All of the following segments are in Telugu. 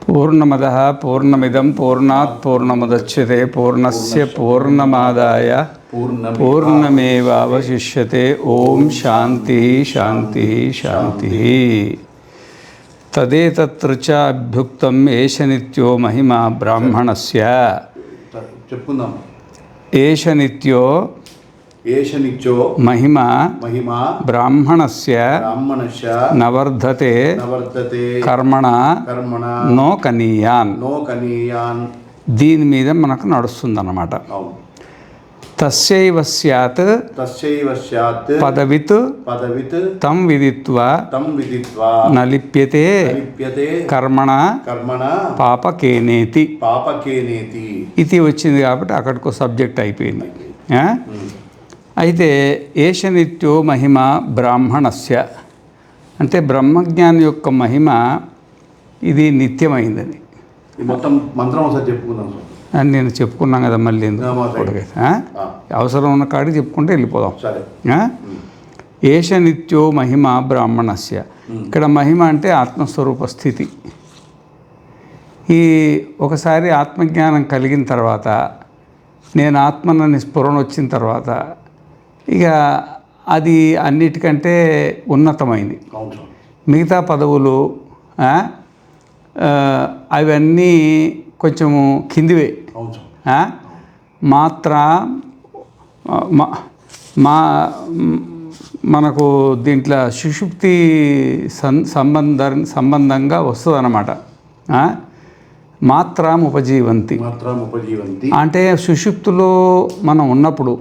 పూర్ణమదః పూర్ణమిదం పూర్ణాత్ పూర్ణముదచ్యతే పూర్ణస్య పూర్ణమాదాయ పూర్ణమేవావశిష్యతే. ఓం శాంతి శాంతి శాంతి. తదేతత్ర చ అభ్యుక్తం ఏష నిత్యో మహిమా బ్రాహ్మణస్య. చెప్పుకుందాం. ఏష నిత్యో మహిమా బ్రాహ్మణస్య నవర్ధతే కర్మణ నో కనీయాన్. దీని మీద మనకు నడుస్తుందన్నమాట. తస్యైవ స్యాత్ పదవిత్ తం విదిత్వా న లిప్యతే కర్మణ పాపకేనేతి. ఇది వచ్చింది కాబట్టి అక్కడికి సబ్జెక్ట్ అయిపోయింది. అయితే ఏష నిత్యో మహిమ బ్రాహ్మణస్య అంటే బ్రహ్మజ్ఞాని యొక్క మహిమ ఇది నిత్యమైందని మొత్తం మంత్రం ఒకసారి చెప్పుకుందాం. అని నేను చెప్పుకున్నాను కదా, మళ్ళీ అవసరం ఉన్న కాడికి చెప్పుకుంటే వెళ్ళిపోదాం. ఏష నిత్యో మహిమ బ్రాహ్మణస్య. ఇక్కడ మహిమ అంటే ఆత్మస్వరూప స్థితి. ఈ ఒకసారి ఆత్మజ్ఞానం కలిగిన తర్వాత, నేను ఆత్మనని స్ఫురణ వచ్చిన తర్వాత ఇక అది అన్నిటికంటే ఉన్నతమైంది. మిగతా పదవులు అవన్నీ కొంచెము కిందివే. మాత్ర మనకు దీంట్లో సుషుప్తి సంబంధంగా వస్తుంది అన్నమాట. మాత్రం ఉపజీవంతి అంటే సుషుప్తిలో మనం ఉన్నప్పుడు,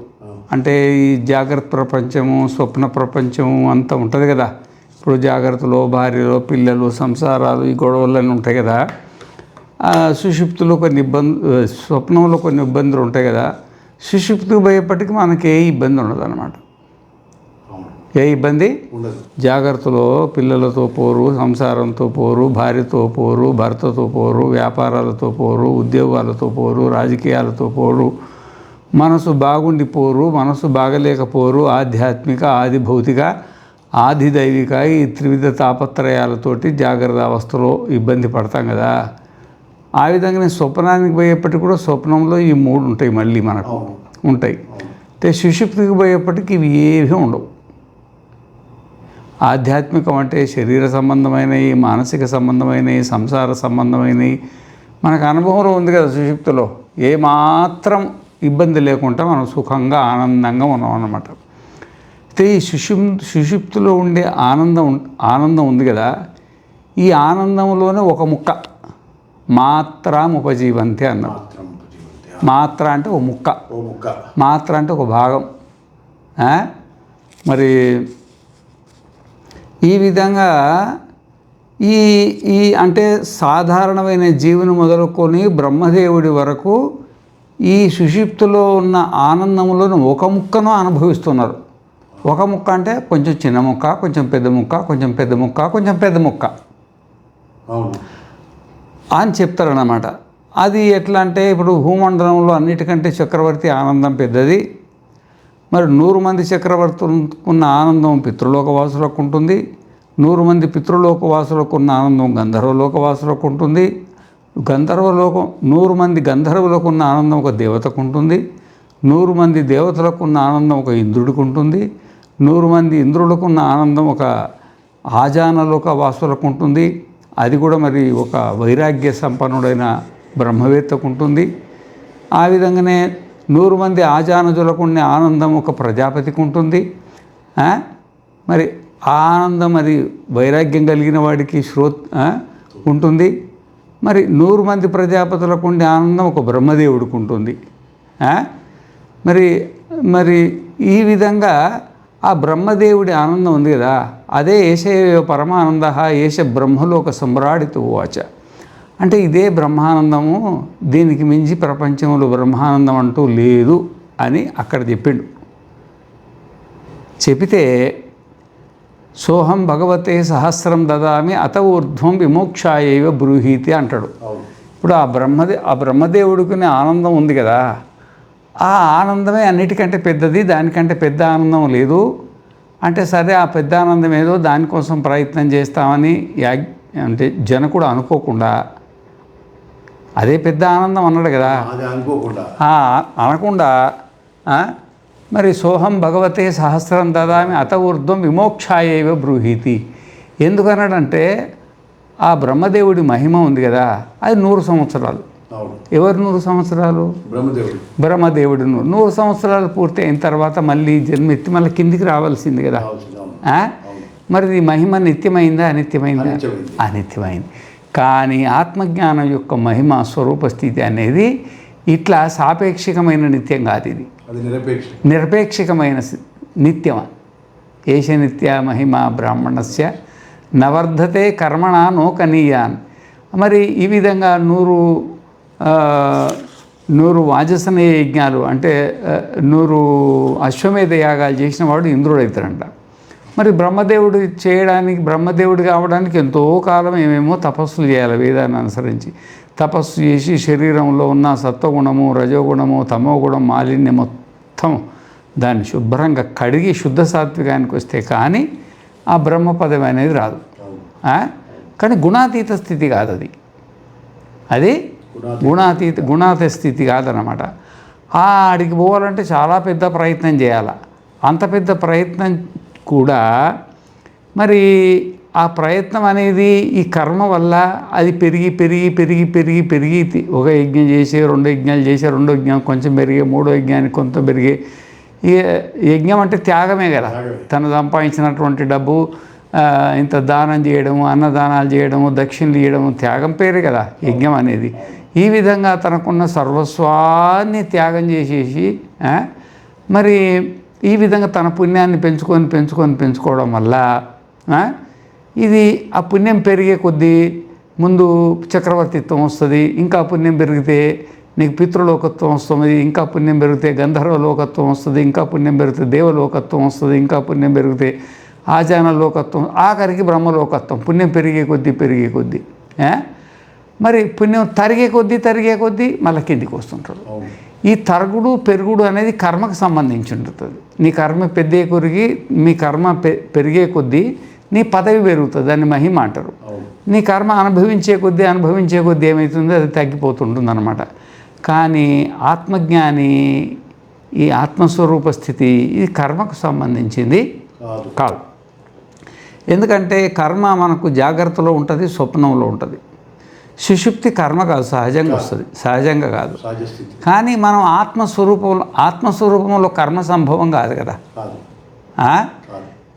అంటే ఈ జాగ్రత్త ప్రపంచము స్వప్న ప్రపంచము అంతా ఉంటుంది కదా. ఇప్పుడు జాగ్రత్తలో భార్యలో పిల్లలు సంసారాలు ఈ గొడవలన్నీ ఉంటాయి కదా. సుషుప్తిలో కొన్ని స్వప్నంలో కొన్ని ఇబ్బందులు ఉంటాయి కదా. సుషుప్తికి పోయేపటికి మనకి ఏ ఇబ్బంది ఉండదు అన్నమాట. ఏ ఇబ్బంది జాగ్రత్తలో పిల్లలతో పోరు, సంసారంతో పోరు, భార్యతో పోరు, భర్తతో పోరు, వ్యాపారాలతో పోరు, ఉద్యోగాలతో పోరు, రాజకీయాలతో పోరు, మనసు బాగుండిపోరు, మనసు బాగలేకపోరు. ఆధ్యాత్మిక, ఆది భౌతిక, ఆది దైవిక ఈ త్రివిధ తాపత్రయాలతోటి జాగ్రత్త అవస్థలో ఇబ్బంది పడతాం కదా. ఆ విధంగానే స్వప్నానికి పోయేప్పటికి కూడా స్వప్నంలో ఈ మూడు ఉంటాయి, మళ్ళీ మనకు ఉంటాయి. అంటే సుషుప్తికి పోయేప్పటికి ఇవి ఏవీ ఉండవు. ఆధ్యాత్మికం అంటే శరీర సంబంధమైనవి, మానసిక సంబంధమైనవి, సంసార సంబంధమైనవి మనకు అనుభవంలో ఉంది కదా. సుషుప్తిలో ఏమాత్రం ఇబ్బంది లేకుండా మనం సుఖంగా ఆనందంగా ఉన్నాం అన్నమాట. అయితే ఈ సుషుప్తిలో ఉండే ఆనందం ఉంది కదా, ఈ ఆనందంలోనే ఒక ముక్క మాత్రం ఉపజీవంతి అన్నారు. మాత్ర అంటే ఒక ముక్క, మాత్ర అంటే ఒక భాగం. మరి ఈ విధంగా ఈ అంటే సాధారణమైన జీవుని మొదలుకొని బ్రహ్మదేవుడి వరకు ఈ సుషుప్తిలో ఉన్న ఆనందంలోని ఒక ముక్కను అనుభవిస్తున్నారు. ఒక ముక్క అంటే కొంచెం చిన్న ముక్క, కొంచెం పెద్ద ముక్క, కొంచెం పెద్ద ముక్క, కొంచెం పెద్ద ముక్క అని చెప్తారన్నమాట. అది ఎట్లా అంటే ఇప్పుడు భూమండలంలో అన్నిటికంటే చక్రవర్తి ఆనందం పెద్దది. మరి 100 మంది చక్రవర్తులకు ఉన్న ఆనందం పితృలోకవాసులకు ఉంటుంది. 100 మంది పితృలోకవాసులకు ఉన్న ఆనందం గంధర్వలోకవాసులకు ఉంటుంది. 100 మంది గంధర్వులకు ఉన్న ఆనందం ఒక దేవతకు ఉంటుంది. 100 మంది దేవతలకు ఉన్న ఆనందం ఒక ఇంద్రుడికి ఉంటుంది. 100 మంది ఇంద్రులకు ఉన్న ఆనందం ఒక ఆజానలోక వాసులకు ఉంటుంది. అది కూడా మరి ఒక వైరాగ్య సంపన్నుడైన బ్రహ్మవేత్తకు ఉంటుంది. ఆ విధంగానే 100 మంది ఆజానజులకు ఉన్న ఆనందం ఒక ప్రజాపతికి ఉంటుంది. మరి ఆ ఆనందం అది వైరాగ్యం కలిగిన వాడికి ఉంటుంది. మరి 100 మంది ప్రజాపతులకు ఉండే ఆనందం ఒక బ్రహ్మదేవుడికి ఉంటుంది. మరి ఈ విధంగా ఆ బ్రహ్మదేవుడి ఆనందం ఉంది కదా, అదే ఏషయో పరమానంద ఏష బ్రహ్మలోక సమ్రాడితో వాచ. అంటే ఇదే బ్రహ్మానందము, దీనికి మించి ప్రపంచంలో బ్రహ్మానందం అంటూ లేదు అని అక్కడ చెప్పిండు. చెబితే సోహం భగవతే సహస్రం దదామి అత ఊర్ధ్వం విమోక్షాయైవ బ్రూహీతి అంటాడు. ఇప్పుడు ఆ బ్రహ్మదేవుడికి ఆనందం ఉంది కదా, ఆ ఆనందమే అన్నిటికంటే పెద్దది, దానికంటే పెద్ద ఆనందం లేదు అంటే సరే ఆ పెద్ద ఆనందం ఏదో దానికోసం ప్రయత్నం చేస్తామని అంటే జనకుడు అనుకోకుండా అదే పెద్ద ఆనందం అన్నాడు కదా. అది అనుకోకుండా అనకుండా మరి సోహం భగవతే సహస్రం దదామి అత ఊర్ధ్వం విమోక్షాయేవ బ్రూహీతి. ఎందుకన్నాడంటే ఆ బ్రహ్మదేవుడి మహిమ ఉంది కదా, అది 100 సంవత్సరాలు. ఎవరు 100 సంవత్సరాలు? బ్రహ్మదేవుడు 100 సంవత్సరాలు పూర్తి అయిన తర్వాత మళ్ళీ జన్మెత్తి మళ్ళీ కిందికి రావాల్సింది కదా. మరి ఈ మహిమ నిత్యమైందా అనిత్యమైందా? అనిత్యమైంది. కానీ ఆత్మజ్ఞానం యొక్క మహిమ స్వరూప స్థితి అనేది ఇట్లా సాపేక్షికమైన నిత్యం కాదు, ఇది నిరపేక్షికమైన నిత్యం. ఏష నిత్య మహిమ బ్రాహ్మణస్య నవర్ధతే కర్మణ నోకనీయాన్. మరి ఈ విధంగా 100 వాజసనేయ యజ్ఞాలు అంటే 100 అశ్వమేధ యాగాలు చేసిన వాడు ఇంద్రుడు అవుతాడంట. మరి బ్రహ్మదేవుడు చేయడానికి, బ్రహ్మదేవుడు కావడానికి ఎంతో కాలం ఏమేమో తపస్సులు చేయాలి వేదాన్ని అనుసరించి. తపస్సు చేసి శరీరంలో ఉన్న సత్వగుణము, రజోగుణము, తమోగుణం, మాలిన్యం మొత్తం దాన్ని శుభ్రంగా కడిగి శుద్ధ సాత్వికానికి వస్తే కానీ ఆ బ్రహ్మ పదవి అనేది రాదు. కానీ గుణాతీత స్థితి కాదు అది, అది గుణాతీత స్థితి కాదనమాట. ఆడికి పోవాలంటే చాలా పెద్ద ప్రయత్నం చేయాలి. అంత పెద్ద ప్రయత్నం కూడా మరి ఆ ప్రయత్నం అనేది ఈ కర్మ వల్ల అది పెరిగి పెరిగి పెరిగి పెరిగి పెరిగి ఒక యజ్ఞం చేసి 2 యజ్ఞాలు చేసి 2వ యజ్ఞం కొంచెం పెరిగే 3వ యజ్ఞానికి కొంత పెరిగే. ఈ యజ్ఞం అంటే త్యాగమే కదా. తను సంపాదించినటువంటి డబ్బు ఇంత దానం చేయడము, అన్నదానాలు చేయడము, దక్షిణలు ఇవ్వడము త్యాగం పేరే కదా యజ్ఞం అనేది. ఈ విధంగా తనకున్న సర్వస్వాన్ని త్యాగం చేసేసి మరి ఈ విధంగా తన పుణ్యాన్ని పెంచుకోవడం వల్ల ఇది ఆ పుణ్యం పెరిగే కొద్దీ ముందు చక్రవర్తిత్వం వస్తుంది, ఇంకా పుణ్యం పెరిగితే నీకు పితృలోకత్వం వస్తుంది, ఇంకా పుణ్యం పెరిగితే గంధర్వ లోకత్వం వస్తుంది, ఇంకా పుణ్యం పెరిగితే దేవలోకత్వం వస్తుంది, ఇంకా పుణ్యం పెరిగితే ఆచాన లోకత్వం, ఆఖరికి బ్రహ్మలోకత్వం. పుణ్యం పెరిగే కొద్దీ మరి పుణ్యం తరిగే కొద్దీ మళ్ళీ కిందికి వస్తుంటాడు. ఈ తరుగుడు పెరుగుడు అనేది కర్మకు సంబంధించి ఉంటుంది. నీ కర్మ పెద్దే కొరిగి మీ కర్మ పెరిగే కొద్దీ నీ పదవి పెరుగుతుంది, దాన్ని మహిమ అంటారు. నీ కర్మ అనుభవించే కొద్దీ ఏమవుతుందో అది తగ్గిపోతుంటుంది అన్నమాట. కానీ ఆత్మజ్ఞాని ఈ ఆత్మస్వరూప స్థితి ఇది కర్మకు సంబంధించింది కాదు. ఎందుకంటే కర్మ మనకు జాగ్రత్తలో ఉంటుంది, స్వప్నంలో ఉంటుంది. సుషుప్తి కర్మ కాదు, సహజంగా వస్తుంది, సహజంగా కాదు. కానీ మనం ఆత్మస్వరూపంలో కర్మ సంభవం కాదు కదా.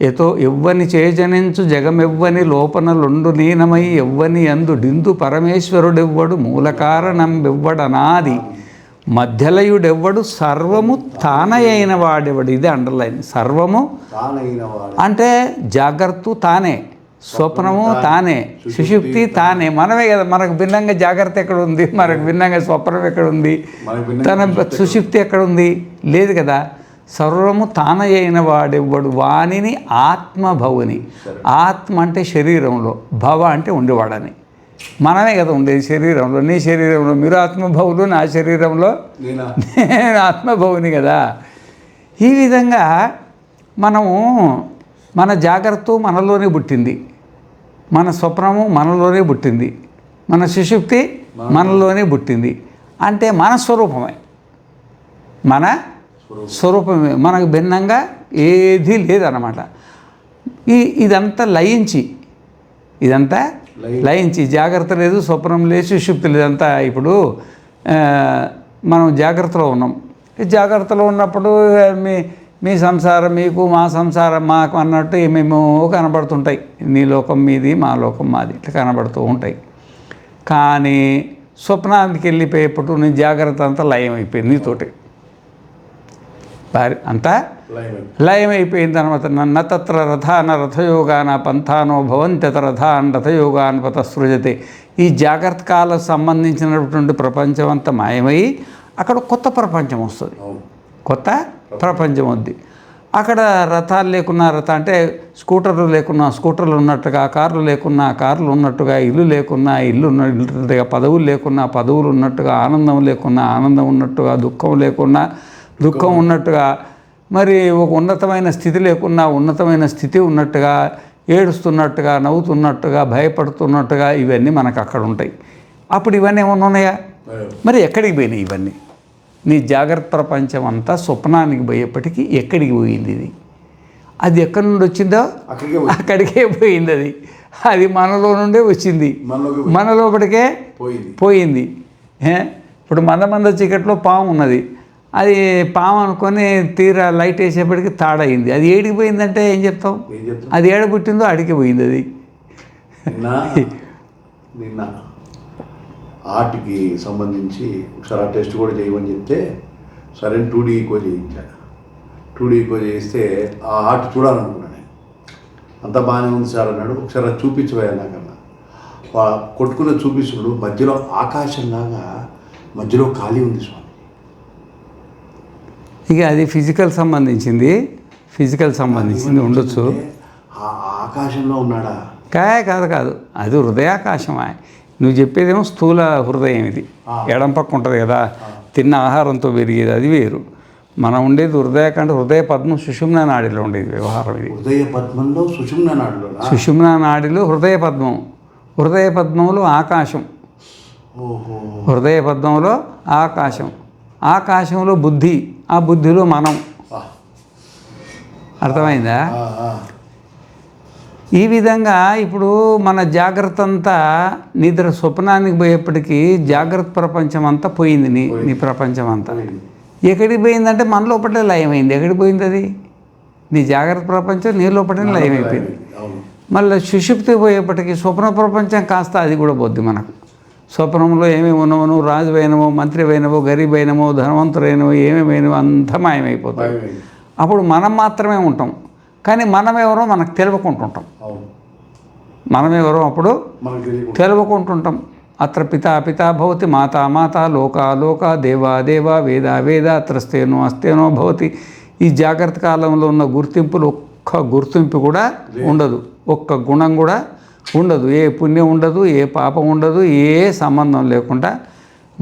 ఏతో ఎవ్వని చేజనించు జగమెవ్వని లోపనలుండు లీనమై ఎవ్వని అందు డిందు పరమేశ్వరుడెవ్వడు మూల కారణం ఎవ్వడనాది మధ్యలయుడెవ్వడు సర్వము తానయైన వాడెవడు. ఇది అండర్లైన్. సర్వము అంటే జాగ్రత్త తానే, స్వప్నము తానే, సుషుప్తి తానే. మనమే కదా. మనకు భిన్నంగా జాగ్రత్త ఎక్కడ ఉంది, మనకు భిన్నంగా స్వప్నం ఎక్కడ ఉంది, తన సుషుప్తి ఎక్కడ ఉంది? లేదు కదా. సర్వము తానయైన వాడెవ్వడు వానిని ఆత్మభవుని. ఆత్మ అంటే శరీరంలో, భవ అంటే ఉండేవాడని. మనమే కదా ఉండేది శరీరంలో. నీ శరీరంలో మీరు ఆత్మభవులు, నా శరీరంలో నేను ఆత్మభవుని కదా. ఈ విధంగా మనము మన జాగ్రత్త మనలోనే పుట్టింది, మన స్వప్నము మనలోనే పుట్టింది, మన సుషుప్తి మనలోనే పుట్టింది. అంటే మన స్వరూపమే, మన స్వరూపమే, మనకు భిన్నంగా ఏది లేదన్నమాట. ఇదంతా లయించి జాగ్రత్త లేదు, స్వప్నం లేదు, సుషుప్తి లేదంతా. ఇప్పుడు మనం జాగ్రత్తలో ఉన్నాం. జాగ్రత్తలో ఉన్నప్పుడు మీ సంసారం మీకు, మా సంసారం మాకు అన్నట్టు ఏమేమో కనబడుతుంటాయి. నీ లోకం మీది, మా లోకం మాది, ఇట్లా కనబడుతూ ఉంటాయి. కానీ స్వప్నానికి వెళ్ళిపోయేప్పుడు నీ జాగ్రత్త అంతా లయం అయిపోయింది నీతోటి. అంతా లయమైపోయిన తర్వాత నన్న తత్ర రథాన రథయోగాన పంథానో భవంత్యత రథాన్ రథయోగాన్ పత సృజతే. ఈ జాగ్రత్త కాలకు సంబంధించినటువంటి ప్రపంచం అంతా మాయమై అక్కడ కొత్త ప్రపంచం వస్తుంది, కొత్త ప్రపంచం ఉంది. అక్కడ రథాలు లేకున్నా అంటే స్కూటర్లు లేకున్నా స్కూటర్లు ఉన్నట్టుగా, కార్లు లేకున్నా కార్లు ఉన్నట్టుగా, ఇల్లు లేకున్నా ఇల్లు ఉన్నట్టుగా, పదవులు లేకున్నా పదవులు ఉన్నట్టుగా, ఆనందం లేకున్నా ఆనందం ఉన్నట్టుగా, దుఃఖం లేకున్నా దుఃఖం ఉన్నట్టుగా, మరి ఒక ఉన్నతమైన స్థితి లేకున్నా ఉన్నతమైన స్థితి ఉన్నట్టుగా, ఏడుస్తున్నట్టుగా, నవ్వుతున్నట్టుగా, భయపడుతున్నట్టుగా ఇవన్నీ మనకు అక్కడ ఉంటాయి. అప్పుడు ఇవన్నీ ఏమన్నా ఉన్నాయా? మరి ఎక్కడికి పోయినాయి ఇవన్నీ? నీ జాగ్రత్త ప్రపంచం అంతా స్వప్నానికి పోయేప్పటికీ ఎక్కడికి పోయింది ఇది? అది ఎక్కడి నుండి వచ్చిందో అక్కడికే పోయింది. అది మనలో నుండే వచ్చింది, మన లోపలికే పోయింది. ఇప్పుడు మంద చీకట్లో పాము ఉన్నది, అది పాము అనుకొని తీరా లైట్ వేసేప్పటికి తాడయింది. అది ఏడికి పోయిందంటే ఏం చెప్తాం? అది ఏడ పుట్టిందో అడిగి పోయింది. అది నిన్న ఆర్ట్కి సంబంధించి ఒకసారి ఆ టెస్ట్ కూడా చేయమని చెప్తే సరే 2D ఈకో చేయించా. 2D ఈకో చేయిస్తే ఆ ఆర్ట్ చూడాలనుకున్నాను నేను. అంతా బాగానే ఉంది సార్ అన్నాడు. ఒకసారి అది చూపించబోయా నాకన్నా. కొట్టుకున్న చూపిస్తున్నాడు, మధ్యలో ఆకాశంలాగా మధ్యలో ఖాళీ ఉంది స్వామి. ఇక అది ఫిజికల్ సంబంధించింది ఉండొచ్చు. ఆకాశంలో ఉన్నాడా? కాదు, అది హృదయాకాశమా. నువ్వు చెప్పేదేమో స్థూల హృదయం, ఇది ఎడం పక్క ఉంటుంది కదా, తిన్న ఆహారంతో పెరిగేది, అది వేరు. మనం ఉండేది హృదయ పద్మం సుషుమ్నా నాడిలో ఉండేది వ్యవహారం. ఇది హృదయ పద్మంలో సుషుమ్నా నాడిలో, సుషుమ్నా నాడిలో హృదయ పద్మంలో ఆకాశం. హృదయ పద్మంలో ఆకాశంలో బుద్ధి, ఆ బుద్ధిలో మనం. అర్థమైందా? ఈ విధంగా ఇప్పుడు మన జాగ్రత్త అంతా నిద్ర స్వప్నానికి పోయేప్పటికీ జాగ్రత్త ప్రపంచం అంతా పోయింది. నీ ప్రపంచం అంతా ఎక్కడికి పోయిందంటే మన లోపలే లయమైంది. ఎక్కడికి పోయింది అది? నీ జాగ్రత్త ప్రపంచం నీ లోపలే లయమైపోయింది. మళ్ళీ సుషుప్తి పోయేప్పటికీ స్వప్న ప్రపంచం కాస్త అది కూడా పోద్ది మనకు. స్వప్నంలో ఏమేమి ఉన్నావో, నువ్వు రాజు అయినవో, మంత్రి అయినవో, గరీబ్ అయినవో, ధనవంతుడైనవో, ఏమేమైనవో అంతా మాయమైపోతాయి. అప్పుడు మనం మాత్రమే ఉంటాం, కానీ మనమెవరో మనకు తెలియకుంటుంటాం. మనమెవరో అప్పుడు తెలియకుంటుంటాం. అత్ర పితా భవతి, మాతా లోకా దేవా వేద అత్రస్తేనో అస్తేనో భవతి. ఈ జాగ్రత్త కాలంలో ఉన్న గుర్తింపులు ఒక్క గుర్తింపు కూడా ఉండదు, ఒక్క గుణం కూడా ఉండదు, ఏ పుణ్యం ఉండదు, ఏ పాపం ఉండదు, ఏ సంబంధం లేకుండా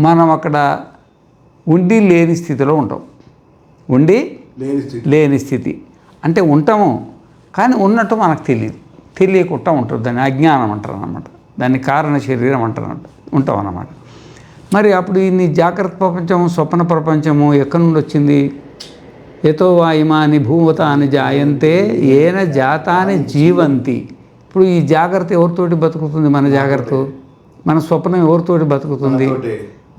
మనం అక్కడ ఉండి లేని స్థితిలో ఉంటాం. ఉండి లేని స్థితి అంటే ఉంటాము, కానీ ఉన్నట్టు మనకు తెలియకుండా ఉంటుంది. దాన్ని అజ్ఞానం అంటారు అన్నమాట. దాన్ని కారణ శరీరం అంటారు, ఉంటాం అన్నమాట. మరి అప్పుడు ఈ జాగ్రత్త ప్రపంచము, స్వప్న ప్రపంచము ఎక్కడి నుండి వచ్చింది? యతో వాయుమాని భూమతాని జాయంతే ఏన జాతాని జీవంతి. ఇప్పుడు ఈ జాగ్రత్త ఎవరితోటి బతుకుతుంది? మన జాగ్రత్త. మన స్వప్నం ఎవరితోటి బతుకుతుంది?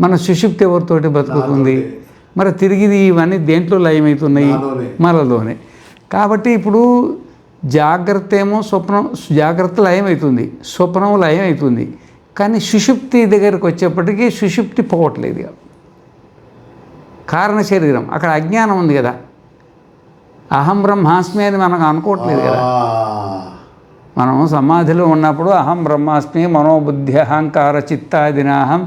మన సుషుప్తి ఎవరితోటి బతుకుతుంది? మరి తిరిగి ఇవన్నీ దేంట్లో లయమవుతున్నాయి? మనలోనే. కాబట్టి ఇప్పుడు జాగ్రత్త ఏమో జాగ్రత్త లయమవుతుంది, స్వప్నం లయమవుతుంది, కానీ సుషుప్తి దగ్గరికి వచ్చేప్పటికీ సుషుప్తి పోవట్లేదు. కారణ శరీరం అక్కడ అజ్ఞానం ఉంది కదా, అహం బ్రహ్మాస్మి అని మనకు అనుకోవట్లేదు కదా. మనం సమాధిలో ఉన్నప్పుడు అహం బ్రహ్మాస్మి మనోబుద్ధి అహంకార చిత్తాదినాహం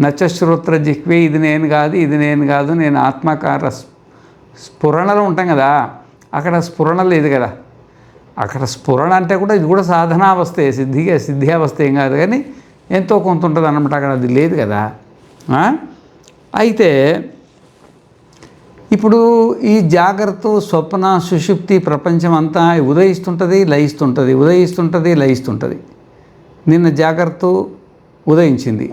నచశ్రోత్ర జిహ్వే, ఇది నేను కాదు, నేను ఆత్మకార స్ఫురణలో ఉంటాం కదా. అక్కడ స్ఫురణ లేదు కదా. అక్కడ స్ఫురణ అంటే కూడా ఇది కూడా సాధనావస్థే, సిద్ధి అవస్థ ఏం కాదు, కానీ ఎంతో కొంత ఉంటుంది అన్నమాట. అక్కడ అది లేదు కదా. అయితే ఇప్పుడు ఈ జాగ్రత్త స్వప్న సుషుప్తి ప్రపంచం అంతా ఉదయిస్తుంటుంది, లయిస్తుంటుంది. నిన్న జాగ్రత్త ఉదయించింది,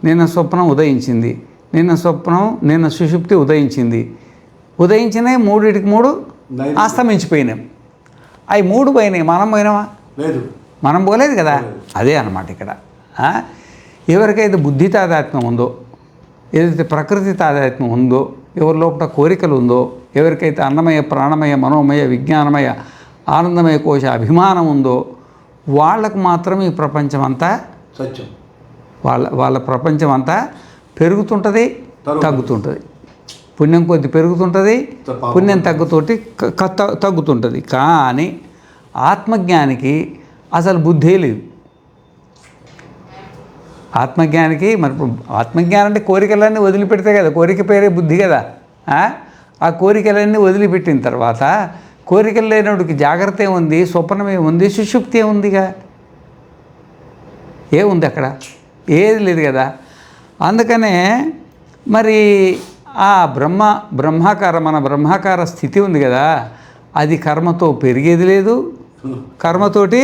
నిన్న స్వప్నం ఉదయించింది, నిన్న సుషుప్తి ఉదయించినాయి. మూడిటికి మూడు అస్తమించిపోయినాం. అవి మూడు పోయినాయి, మనం పోయినామా? లేదు, మనం పోలేదు కదా. అదే అన్నమాట ఇక్కడ. ఎవరికైతే బుద్ధి తాదాత్మ్యం ఉందో, ఏదైతే ప్రకృతి తాదాత్మ్యం ఉందో, ఎవరి లోపల కోరికలు ఉందో, ఎవరికైతే అన్నమయ ప్రాణమయ మనోమయ విజ్ఞానమయ ఆనందమయ కోశ అభిమానం ఉందో, వాళ్ళకు మాత్రం ఈ ప్రపంచం అంతా సత్యం. వాళ్ళ ప్రపంచం అంతా పెరుగుతుంటుంది, తగ్గుతుంటుంది. పుణ్యం కొద్ది పెరుగుతుంటుంది, పుణ్యం తగ్గుతుంటుంది. కానీ ఆత్మజ్ఞానికి అసలు బుద్ధే లేదు. ఆత్మజ్ఞానికి మరి ఆత్మజ్ఞానం అంటే కోరికలన్నీ వదిలిపెడితే కదా, కోరిక పేరే బుద్ధి కదా. ఆ కోరికలన్నీ వదిలిపెట్టిన తర్వాత కోరికలు లేనోడికి జాగ్రత్త ఏముంది, స్వప్నం ఏముంది, సుషుప్తి ఏముందిగా? ఏముంది అక్కడ? ఏది లేదు కదా. అందుకనే మరి ఆ మన బ్రహ్మాకార స్థితి ఉంది కదా, అది కర్మతో పెరిగేది లేదు, కర్మతోటి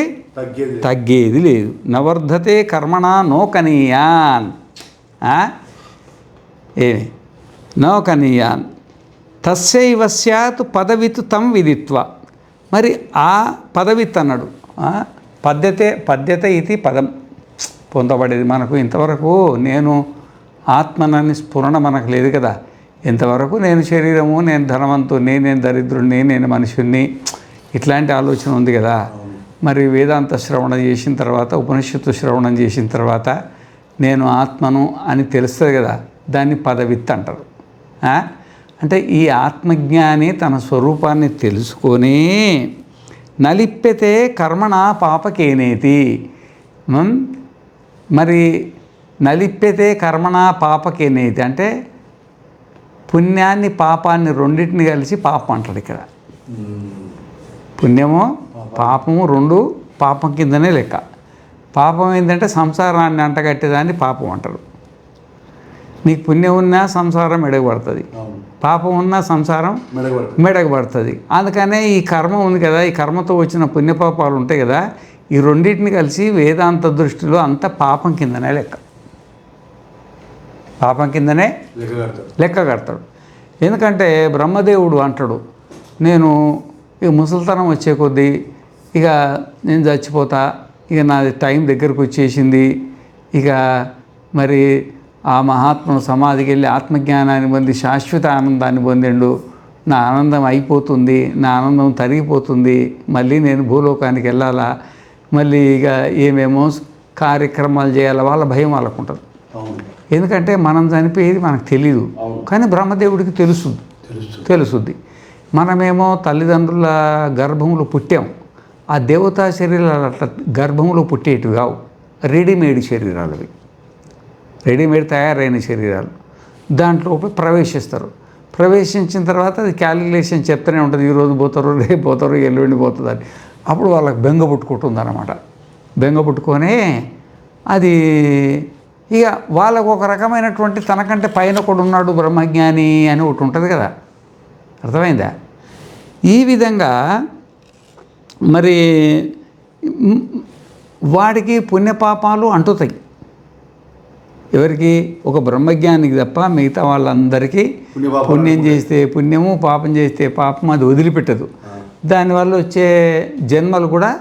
తగ్గేది లేదు. నవర్ధతే కర్మణా నో కనీయాన్. ఏమి నౌకనీయాన్ తస్యైవ స్యాత్ పదవిత్ తం విదిత్వ. మరి ఆ పదవిత్ అన్నాడు. పద్యత ఇది పదం పొందబడేది. మనకు ఇంతవరకు నేను ఆత్మనని స్ఫురణ మనకు లేదు కదా. ఇంతవరకు నేను శరీరము, నేను ధనవంతుని, నేను దరిద్రుడిని, నేను మనుషుణ్ణి, ఇట్లాంటి ఆలోచన ఉంది కదా. మరి వేదాంత శ్రవణం చేసిన తర్వాత, ఉపనిషత్తు శ్రవణం చేసిన తర్వాత నేను ఆత్మను అని తెలుస్తుంది కదా, దాన్ని పదవిత్ అంటారు. అంటే ఈ ఆత్మజ్ఞాని తన స్వరూపాన్ని తెలుసుకొని నలిప్యతే కర్మణ పాపకేనేతి. మరి నలిప్యతే కర్మణ పాపకేనేతి అంటే పుణ్యాన్ని పాపాన్ని రెండింటిని కలిసి పాపం అంటాడు ఇక్కడ. పుణ్యము పాపము రెండు పాపం కిందనే లెక్క. పాపం ఏంటంటే సంసారాన్ని అంటగట్టేదాన్ని పాపం అంటారు. నీకు పుణ్యం ఉన్నా సంసారం మెడగబడుతుంది, పాపం ఉన్నా సంసారం మెడగబడుతుంది. అందుకనే ఈ కర్మ ఉంది కదా, ఈ కర్మతో వచ్చిన పుణ్యపాపాలు ఉంటాయి కదా, ఈ రెండింటిని కలిసి వేదాంత దృష్టిలో అంత పాపం కిందనే లెక్క. పాపం కిందనే లెక్క కడతాడు. ఎందుకంటే బ్రహ్మదేవుడు అంటాడు, నేను ఇక ముసలితనం వచ్చే కొద్దీ ఇక నేను చచ్చిపోతా, ఇక నా టైం దగ్గరకు వచ్చేసింది, ఇక మరి ఆ మహాత్ముడు సమాధికి వెళ్ళి ఆత్మజ్ఞానాన్ని పొంది శాశ్వత ఆనందాన్ని పొందిండు, నా ఆనందం అయిపోతుంది, నా ఆనందం తరిగిపోతుంది, మళ్ళీ నేను భూలోకానికి వెళ్ళాలా, మళ్ళీ ఇక ఏమేమో కార్యక్రమాలు చేయాలా, వాళ్ళ భయం వాళ్ళకు ఉంటుంది. ఎందుకంటే మనం చనిపోయేది మనకు తెలీదు, కానీ బ్రహ్మదేవుడికి తెలుసుద్ది. మనమేమో తల్లిదండ్రుల గర్భంలో పుట్టాం, ఆ దేవతా శరీరాలు అట్లా గర్భంలో పుట్టేటివి కావు, రెడీమేడ్ శరీరాలు అవి, రెడీమేడ్ తయారైన శరీరాలు. దాంట్లో ప్రవేశిస్తారు. ప్రవేశించిన తర్వాత అది క్యాలిక్యులేషన్ చెప్తూనే ఉంటుంది, ఈరోజు పోతారు, రేపు పోతారు, ఎల్లుండి పోతుంది అని. అప్పుడు వాళ్ళకి బెంగ పుట్టుకుంటుంది అన్నమాట. బెంగ పుట్టుకొని అది ఇక వాళ్ళకు ఒక రకమైనటువంటి తనకంటే పైన కూడా ఉన్నాడు బ్రహ్మజ్ఞాని అని ఒకటి ఉంటుంది కదా, అర్థమైందా? ఈ విధంగా మరి వాడికి పుణ్యపాపాలు అంటుతాయి. ఎవరికి? ఒక బ్రహ్మజ్ఞానికి తప్ప మిగతా వాళ్ళందరికీ పుణ్యం చేస్తే పుణ్యము, పాపం చేస్తే పాపం అది వదిలిపెట్టదు. దానివల్ల వచ్చే జన్మలు కూడా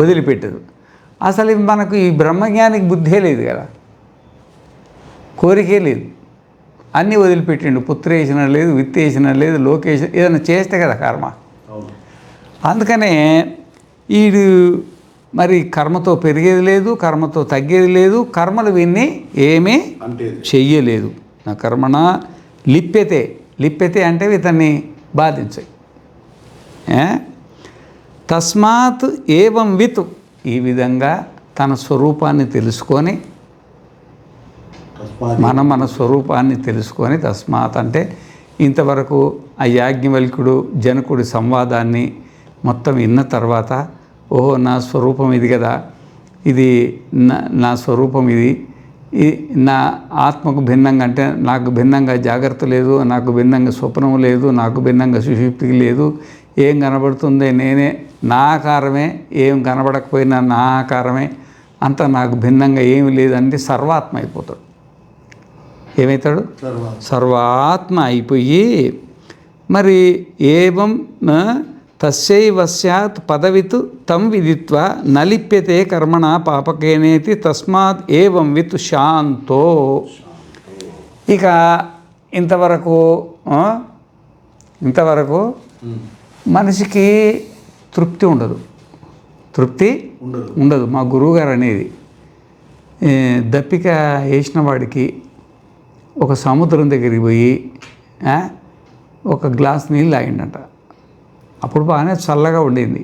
వదిలిపెట్టదు. అసలు మనకు ఈ బ్రహ్మజ్ఞానికి బుద్ధే లేదు కదా, కోరికే లేదు, అన్నీ వదిలిపెట్టిండు. పుత్రేషణ లేదు, విత్తేషణ లేదు, లోకేషణ ఏదైనా చేస్తే కదా కర్మ. అందుకనే వీడు మరి కర్మతో పెరిగేది లేదు, కర్మతో తగ్గేది లేదు, కర్మలు విన్ని ఏమీ చెయ్యలేదు. నా కర్మణ లిప్యతే అంటే ఇతన్ని బాధించాయి. తస్మాత్ ఏవం విత్, ఈ విధంగా తన స్వరూపాన్ని తెలుసుకొని, మన స్వరూపాన్ని తెలుసుకొని, తస్మాత్ అంటే ఇంతవరకు ఆ యాజ్ఞవల్క్యుడు జనకుడి సంవాదాన్ని మొత్తం విన్న తర్వాత, ఓహో నా స్వరూపం ఇది కదా, ఇది నా స్వరూపం, ఇది నా ఆత్మకు భిన్నంగా, అంటే నాకు భిన్నంగా జాగ్రత్త లేదు, నాకు భిన్నంగా స్వప్నం లేదు, నాకు భిన్నంగా సుషుప్తి లేదు, ఏం కనబడుతుందే నేనే, నా ఆకారమే, ఏం కనబడకపోయినా నా ఆకారమే, అంత నాకు భిన్నంగా ఏమి లేదంటే సర్వాత్మ అయిపోతాడు. ఏమవుతాడు? సర్వాత్మ అయిపోయి మరి ఏవం తస్యైవ స్యాత్ పదవిత్ తం విదిత్వ నలిప్యతే కర్మణ పాపకేనేతి తస్మాత్ ఏవం విత్ శాంతో. ఇక ఇంతవరకు మనిషికి తృప్తి ఉండదు. మా గురువుగారు అనేది దప్పిక వేసిన వాడికి ఒక సముద్రం దగ్గరికి పోయి ఒక గ్లాస్ నీళ్ళు తాగిండట. అప్పుడు బాగానే చల్లగా ఉండింది,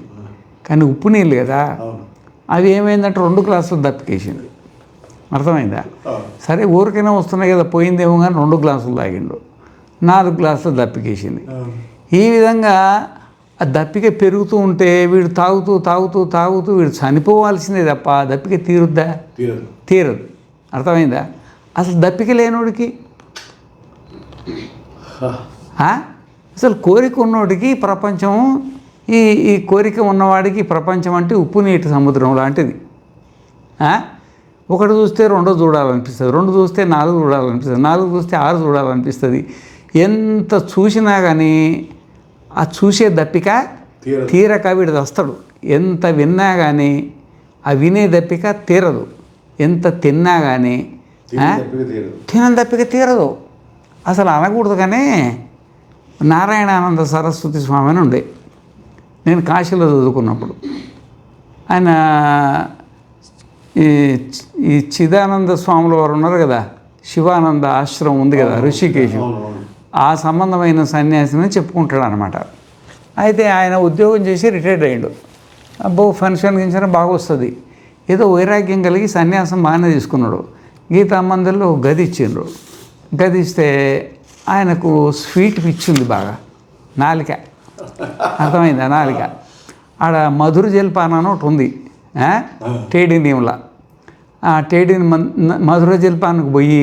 కానీ ఉప్పు నీళ్ళు కదా, అవి ఏమైందంటే 2 గ్లాసులు దప్పికేసింది. అర్థమైందా? సరే ఊరికైనా వస్తున్నాయి కదా, పోయిందేమో కానీ 2 గ్లాసులు తాగిండు, 4 గ్లాసులు దప్పికేసింది. ఈ విధంగా ఆ దప్పిక పెరుగుతూ ఉంటే వీడు తాగుతూ వీడు చనిపోవాల్సిందే తప్ప దప్పిక తీరదు. అర్థమైందా? అసలు దప్పిక లేనోడికి, అసలు కోరిక ఉన్నోడికి ప్రపంచం, ఈ కోరిక ఉన్నవాడికి ప్రపంచం అంటే ఉప్పు నీటి సముద్రం లాంటిది. ఒకటి చూస్తే రెండో చూడాలనిపిస్తుంది, రెండు చూస్తే నాలుగు చూడాలనిపిస్తుంది, నాలుగు చూస్తే ఆరు చూడాలనిపిస్తుంది. ఎంత చూసినా కానీ ఆ చూసే దప్పిక తీరక వీడు వస్తాడు. ఎంత విన్నా కానీ ఆ వినే దప్పిక తీరదు, ఎంత తిన్నా కానీ తినని దప్పిక తీరదు. అసలు అనకూడదు. కానీ నారాయణానంద సరస్వతి స్వామి అని ఉండే, నేను కాశీలో చదువుకున్నప్పుడు. ఆయన ఈ చిదానంద స్వాముల వారు ఉన్నారు కదా, శివానంద ఆశ్రమం ఉంది కదా ఋషికేశం, ఆ సంబంధమైన సన్యాసిని చెప్పుకుంటాడు అనమాట. అయితే ఆయన ఉద్యోగం చేసి రిటైర్డ్ అయ్యాడు. అబ్బో ఫంక్షన్ గించిన బాగా వస్తుంది, ఏదో వైరాగ్యం కలిగి సన్యాసం బాగానే తీసుకున్నాడు. గీతా మందిర్లో గది ఇచ్చిండ్రు. గది ఇస్తే ఆయనకు స్వీట్ పిచ్చింది బాగా, నాలిక. అర్థమైందా? నాలిక. ఆడ మధుర జల్పాన అని ఒకటి ఉంది టేడినియంలో. ఆ టేడిని మధుర జల్పానికి పోయి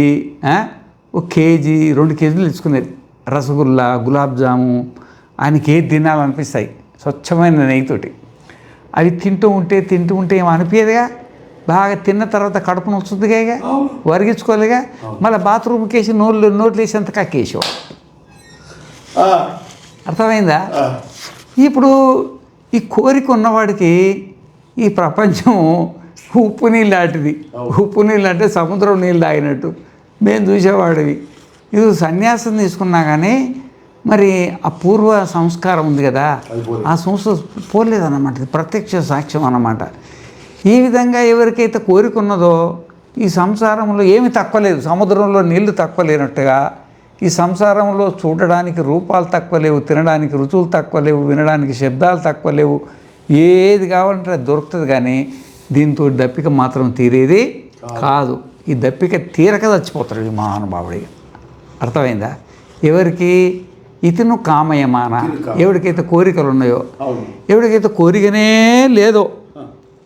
1 కేజీ 2 కేజీలు ఇచ్చుకునేది రసగుల్లా, గులాబ్ జాము. ఆయనకి ఏది తినాలనిపిస్తాయి స్వచ్ఛమైన నెయ్యితోటి. అవి తింటూ ఉంటే ఏం అనిపించదుగా. బాగా తిన్న తర్వాత కడుపు నొచ్చుతుందిగా, ఇక వరిగించుకోలేగా. మళ్ళీ బాత్రూమ్కి వేసి నోట్లు వేసేంత కక్కేసావు. అర్థమైందా? ఇప్పుడు ఈ కోరిక ఉన్నవాడికి ఈ ప్రపంచం ఉప్పు నీళ్ళు లాంటిది. ఉప్పు నీళ్ళు అంటే సముద్రం నీళ్ళు తాగినట్టు మేము చూసేవాడివి. ఇది సన్యాసం తీసుకున్నా కానీ మరి ఆ పూర్వ సంస్కారం ఉంది కదా, ఆ సంస్కృతి పోలేదన్నమాట. ఇది ప్రత్యక్ష సాక్ష్యం అన్నమాట. ఈ విధంగా ఎవరికైతే కోరిక ఉన్నదో ఈ సంసారంలో ఏమి తక్కువ లేదు. సముద్రంలో నీళ్లు తక్కువ లేనట్టుగా ఈ సంసారంలో చూడడానికి రూపాలు తక్కువ లేవు, తినడానికి రుచులు తక్కువ లేవు, వినడానికి శబ్దాలు తక్కువ లేవు. ఏది కావాలంటే అది దొరుకుతుంది. కానీ దీంతో దప్పిక మాత్రం తీరేది కాదు. ఈ దప్పిక తీరక చచ్చిపోతాడు ఈ మహానుభావుడిగా. అర్థమైందా? ఎవరికి? ఇతను కామయమాన, ఎవరికైతే కోరికలు ఉన్నాయో, ఎవరికైతే కోరికనే లేదో,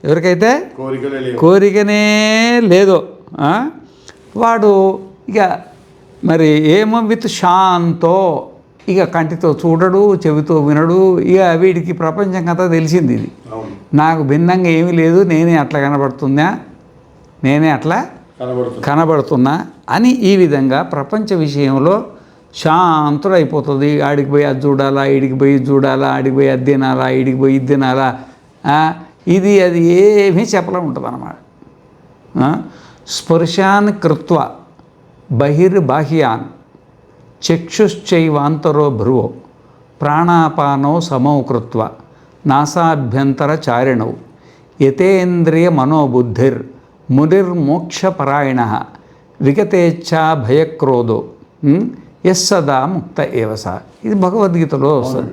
ఎవరికైతే కోరికనే లేదో వాడు ఇక మరి ఏమో విత్ శాంతో, ఇక కంటితో చూడడు, చెవితో వినడు. ఇక వీడికి ప్రపంచం కథ తెలిసింది. ఇది నాకు భిన్నంగా ఏమీ లేదు, నేనే అట్లా కనబడుతున్నా, నేనే అట్లా కనబడుతున్నా అని ఈ విధంగా ప్రపంచ విషయంలో శాంతుడు అయిపోతుంది. ఆడికి పోయి అది చూడాలా, ఈడికి పోయి చూడాలా, ఆడికి పోయి అది తినాలా, ఈడికి పోయి ఇది తినాలా, ఇది అది ఏమీ చెప్పలే ఉంటుంది అన్నమాట. స్పర్శాన్ కృత్వ బహిర్బాహ్యాన్ చక్షుశ్చైవాంతరో భ్రువో ప్రాణాపానో సమౌ కృత్వ నాసాభ్యంతర చారిణౌ యతేంద్రియ మనోబుద్ధిర్ మునిర్మోక్షపరాయణ విగతేచ్ఛా భయక్రోధో యస్సదా ముక్త ఏవస. ఇది భగవద్గీతలో వస్తుంది.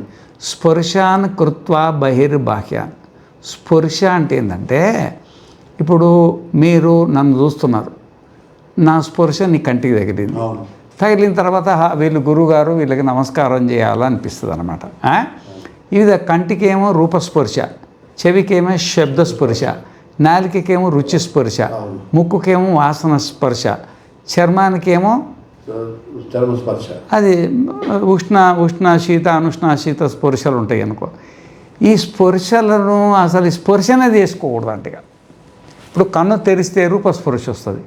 స్పర్శాన్ కృత్వా బహిర్బాహ్యాన్. స్పర్శ అంటే ఏంటంటే, ఇప్పుడు మీరు నన్ను చూస్తున్నారు, నా స్పర్శ నీ కంటికి తగిలింది. తగిలిన తర్వాత వీళ్ళు గురువుగారు వీళ్ళకి నమస్కారం చేయాలనిపిస్తుంది అనమాట. ఇది కంటికేమో రూపస్పర్శ, చెవికేమో శబ్దస్పర్శ, నాలికకేమో రుచి స్పర్శ, ముక్కుకేమో వాసన స్పర్శ, చర్మానికేమో అది ఉష్ణ శీత అనుష్ణ శీత స్పర్శలు ఉంటాయి అనుకో. ఈ స్పర్శలను అసలు స్పర్శనే చేసుకోకూడదు అంటే. ఇప్పుడు కన్ను తెరిస్తే రూపస్పర్శ వస్తుంది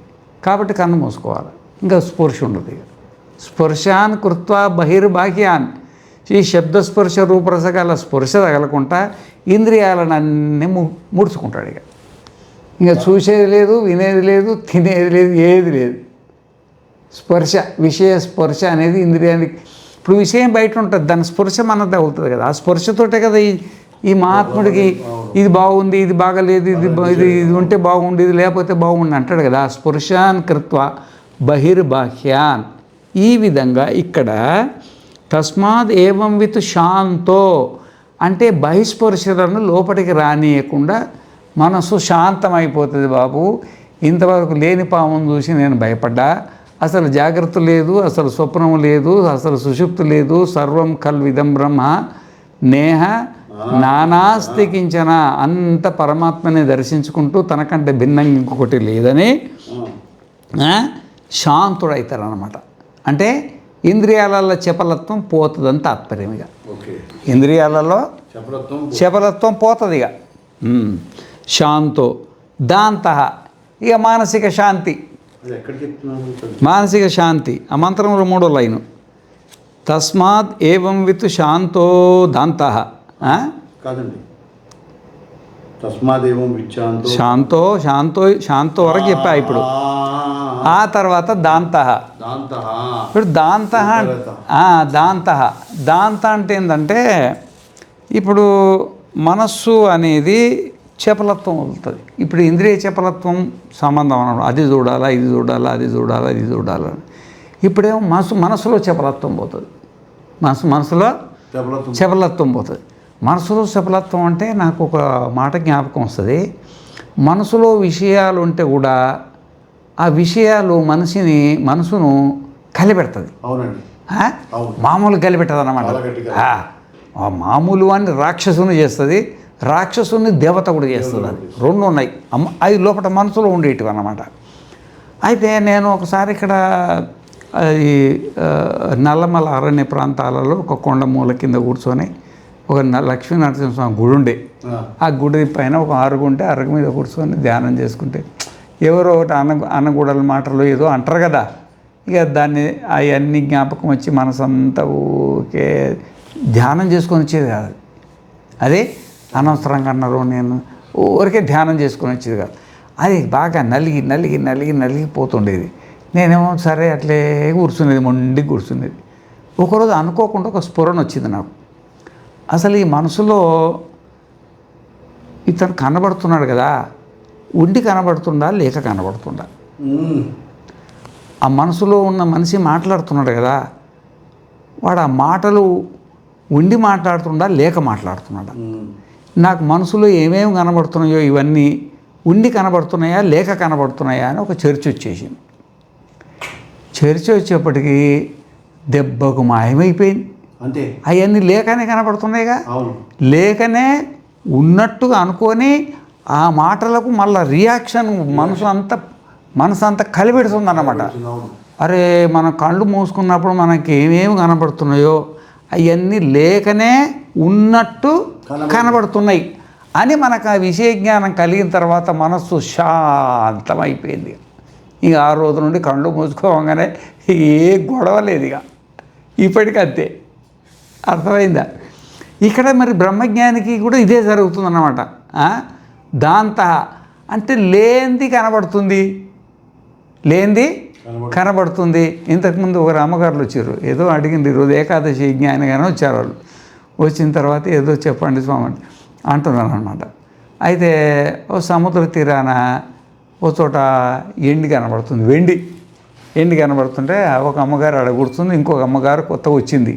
కాబట్టి కన్ను మూసుకోవాలి, ఇంకా స్పర్శ ఉండదు. ఇక స్పర్శాన్ కృత్వా బహిర్బాహ్యాన్. ఈ శబ్దస్పర్శ రూపరసగాల స్పర్శ తగలకుండా ఇంద్రియాలను అన్నీ ముడుచుకుంటాడు. ఇక చూసేది లేదు, వినేది లేదు, తినేది లేదు, ఏది లేదు. స్పర్శ, విషయ స్పర్శ అనేది ఇంద్రియానికి. ఇప్పుడు విషయం బయట ఉంటుంది, దాని స్పర్శ మనది అవుతుంది కదా. ఆ స్పర్శతోటే కదా ఈ మహాత్ముడికి ఇది బాగుంది, ఇది బాగలేదు, ఇది ఉంటే బాగుంది, ఇది లేకపోతే బాగుంది అంటాడు కదా. స్పర్శాన్ కృత్వా బహిర్బాహ్యాన్. ఈ విధంగా ఇక్కడ తస్మాత్ ఏవం విత్ శాంతో అంటే బహిస్పర్శలను లోపలికి రానియకుండా మనసు శాంతమైపోతుంది. బాబు, ఇంతవరకు లేని పామును చూసి నేను భయపడ్డా, అసలు జాగ్రత్త లేదు, అసలు స్వప్నము లేదు, అసలు సుషుప్తి లేదు, సర్వం కల్విదం బ్రహ్మ నేహ నానాస్తికించిన, అంత పరమాత్మని దర్శించుకుంటూ తనకంటే భిన్నంగా ఇంకొకటి లేదని శాంతుడవుతారనమాట. అంటే ఇంద్రియాలలో చపలత్వం పోతుందని తాత్పర్యం. ఇక ఇంద్రియాలలో చపలత్వం పోతుంది. ఇక శాంతో దాంత ఇక మానసిక శాంతి. అది ఎక్కడ చెప్తున్నాను? మానసిక శాంతి ఆ మంత్రంలో 3వ లైను. తస్మాత్ ఏవం విత్ శాంతో దాంతః. కాదండి, తస్మాదేవం విచ్చాంతో శాంతో శాంతో శాంతో వరకు చెప్పా. ఇప్పుడు ఆ తర్వాత దాంతః. ఇప్పుడు దాంతః దాంత అంటే ఏంటంటే ఇప్పుడు మనస్సు అనేది చపలత్వం వదులుతుంది. ఇప్పుడు ఇంద్రియ చపలత్వం సంబంధం అన్నాడు, అది చూడాలా ఇది చూడాలా అది చూడాలా ఇది చూడాలని. ఇప్పుడేమో మనసులో చపలత్వం పోతుంది. మనసులో చపలత్వం పోతుంది. మనసులో చపలత్వం అంటే నాకు ఒక మాట జ్ఞాపకం వస్తుంది. మనసులో విషయాలు ఉంటే కూడా ఆ విషయాలు మనసును కలిపెడుతుంది. అవునండి, మామూలు కలిపెట్టదు అన్నమాట. ఆ మామూలు అని రాక్షసుని చేస్తుంది, రాక్షసుని దేవత కూడా చేస్తుంది. అది 2 ఉన్నాయి. అవి లోపల మనసులో ఉండేటివి అన్నమాట. అయితే నేను ఒకసారి ఇక్కడ ఈ నల్లమల అరణ్య ప్రాంతాలలో ఒక కొండ మూల కింద కూర్చొని ఒక లక్ష్మీనరసింహస్వామి గుడి ఉండే. ఆ గుడి పైన ఒక అరుగు ఉంటే అరుగు మీద కూర్చొని ధ్యానం చేసుకుంటే ఎవరో ఒకటి అన్నగూడల మాటలు ఏదో అంటారు కదా, ఇక దాన్ని అవన్నీ జ్ఞాపకం వచ్చి మనసంతా ఊకే ధ్యానం చేసుకొని వచ్చేది కాదు. అదే అనవసరంగా అన్నారు, నేను ఊరికే ధ్యానం చేసుకొని వచ్చేది కాదు. అది బాగా నలిగిపోతుండేది. నేనేమో సరే అట్లే కూర్చునేది, మొండి కూర్చునేది. ఒకరోజు అనుకోకుండా ఒక స్ఫురణ వచ్చింది నాకు. అసలు ఈ మనసులో ఇతను కనబడుతున్నాడు కదా, ఉండి కనబడుతుండా లేక కనబడుతుండా? ఆ మనసులో ఉన్న మనిషి మాట్లాడుతున్నాడు కదా, వాడు ఆ మాటలు ఉండి మాట్లాడుతుండా లేక మాట్లాడుతున్నాడా? నాకు మనసులో ఏమేమి కనబడుతున్నాయో ఇవన్నీ ఉండి కనబడుతున్నాయా లేక కనబడుతున్నాయా అని ఒక చర్చ వచ్చేసింది. చర్చ వచ్చేప్పటికీ దెబ్బకు మాయమైపోయింది. అంతే, అవన్నీ లేకనే కనబడుతున్నాయిగా. లేకనే ఉన్నట్టుగా అనుకొని ఆ మాటలకు మళ్ళీ రియాక్షన్ మనసు అంతా కలిపెడుతుంది అన్నమాట. అరే మనం కళ్ళు మూసుకున్నప్పుడు మనకి ఏమేమి కనబడుతున్నాయో అవన్నీ లేకనే ఉన్నట్టు కనబడుతున్నాయి అని మనకు ఆ విషయ జ్ఞానం కలిగిన తర్వాత మనస్సు శాంతమైపోయింది. ఇక ఆ రోజు నుండి కళ్ళు మూసుకోగానే ఏ గొడవ లేదు. ఇక ఇప్పటికంతే. అర్థమైందా? ఇక్కడ మరి బ్రహ్మజ్ఞానికి కూడా ఇదే జరుగుతుందన్నమాట. దాంత అంటే లేనిది కనబడుతుంది, లేనిది కనబడుతుంది. ఇంతకుముందు ఒక అమ్మగారులు వచ్చారు, ఏదో అడిగింది. ఈరోజు ఏకాదశి జ్ఞానిగానే వచ్చారు వాళ్ళు. వచ్చిన తర్వాత ఏదో చెప్పండి స్వామి అంటున్నారు అనమాట. అయితే ఓ సముద్ర తీరాన ఓ చోట ఎండి కనబడుతుంది, ఎండి కనబడుతుంటే ఒక అమ్మగారు అక్కడ కూర్చుంది, ఇంకొక అమ్మగారు కొత్తగా వచ్చింది.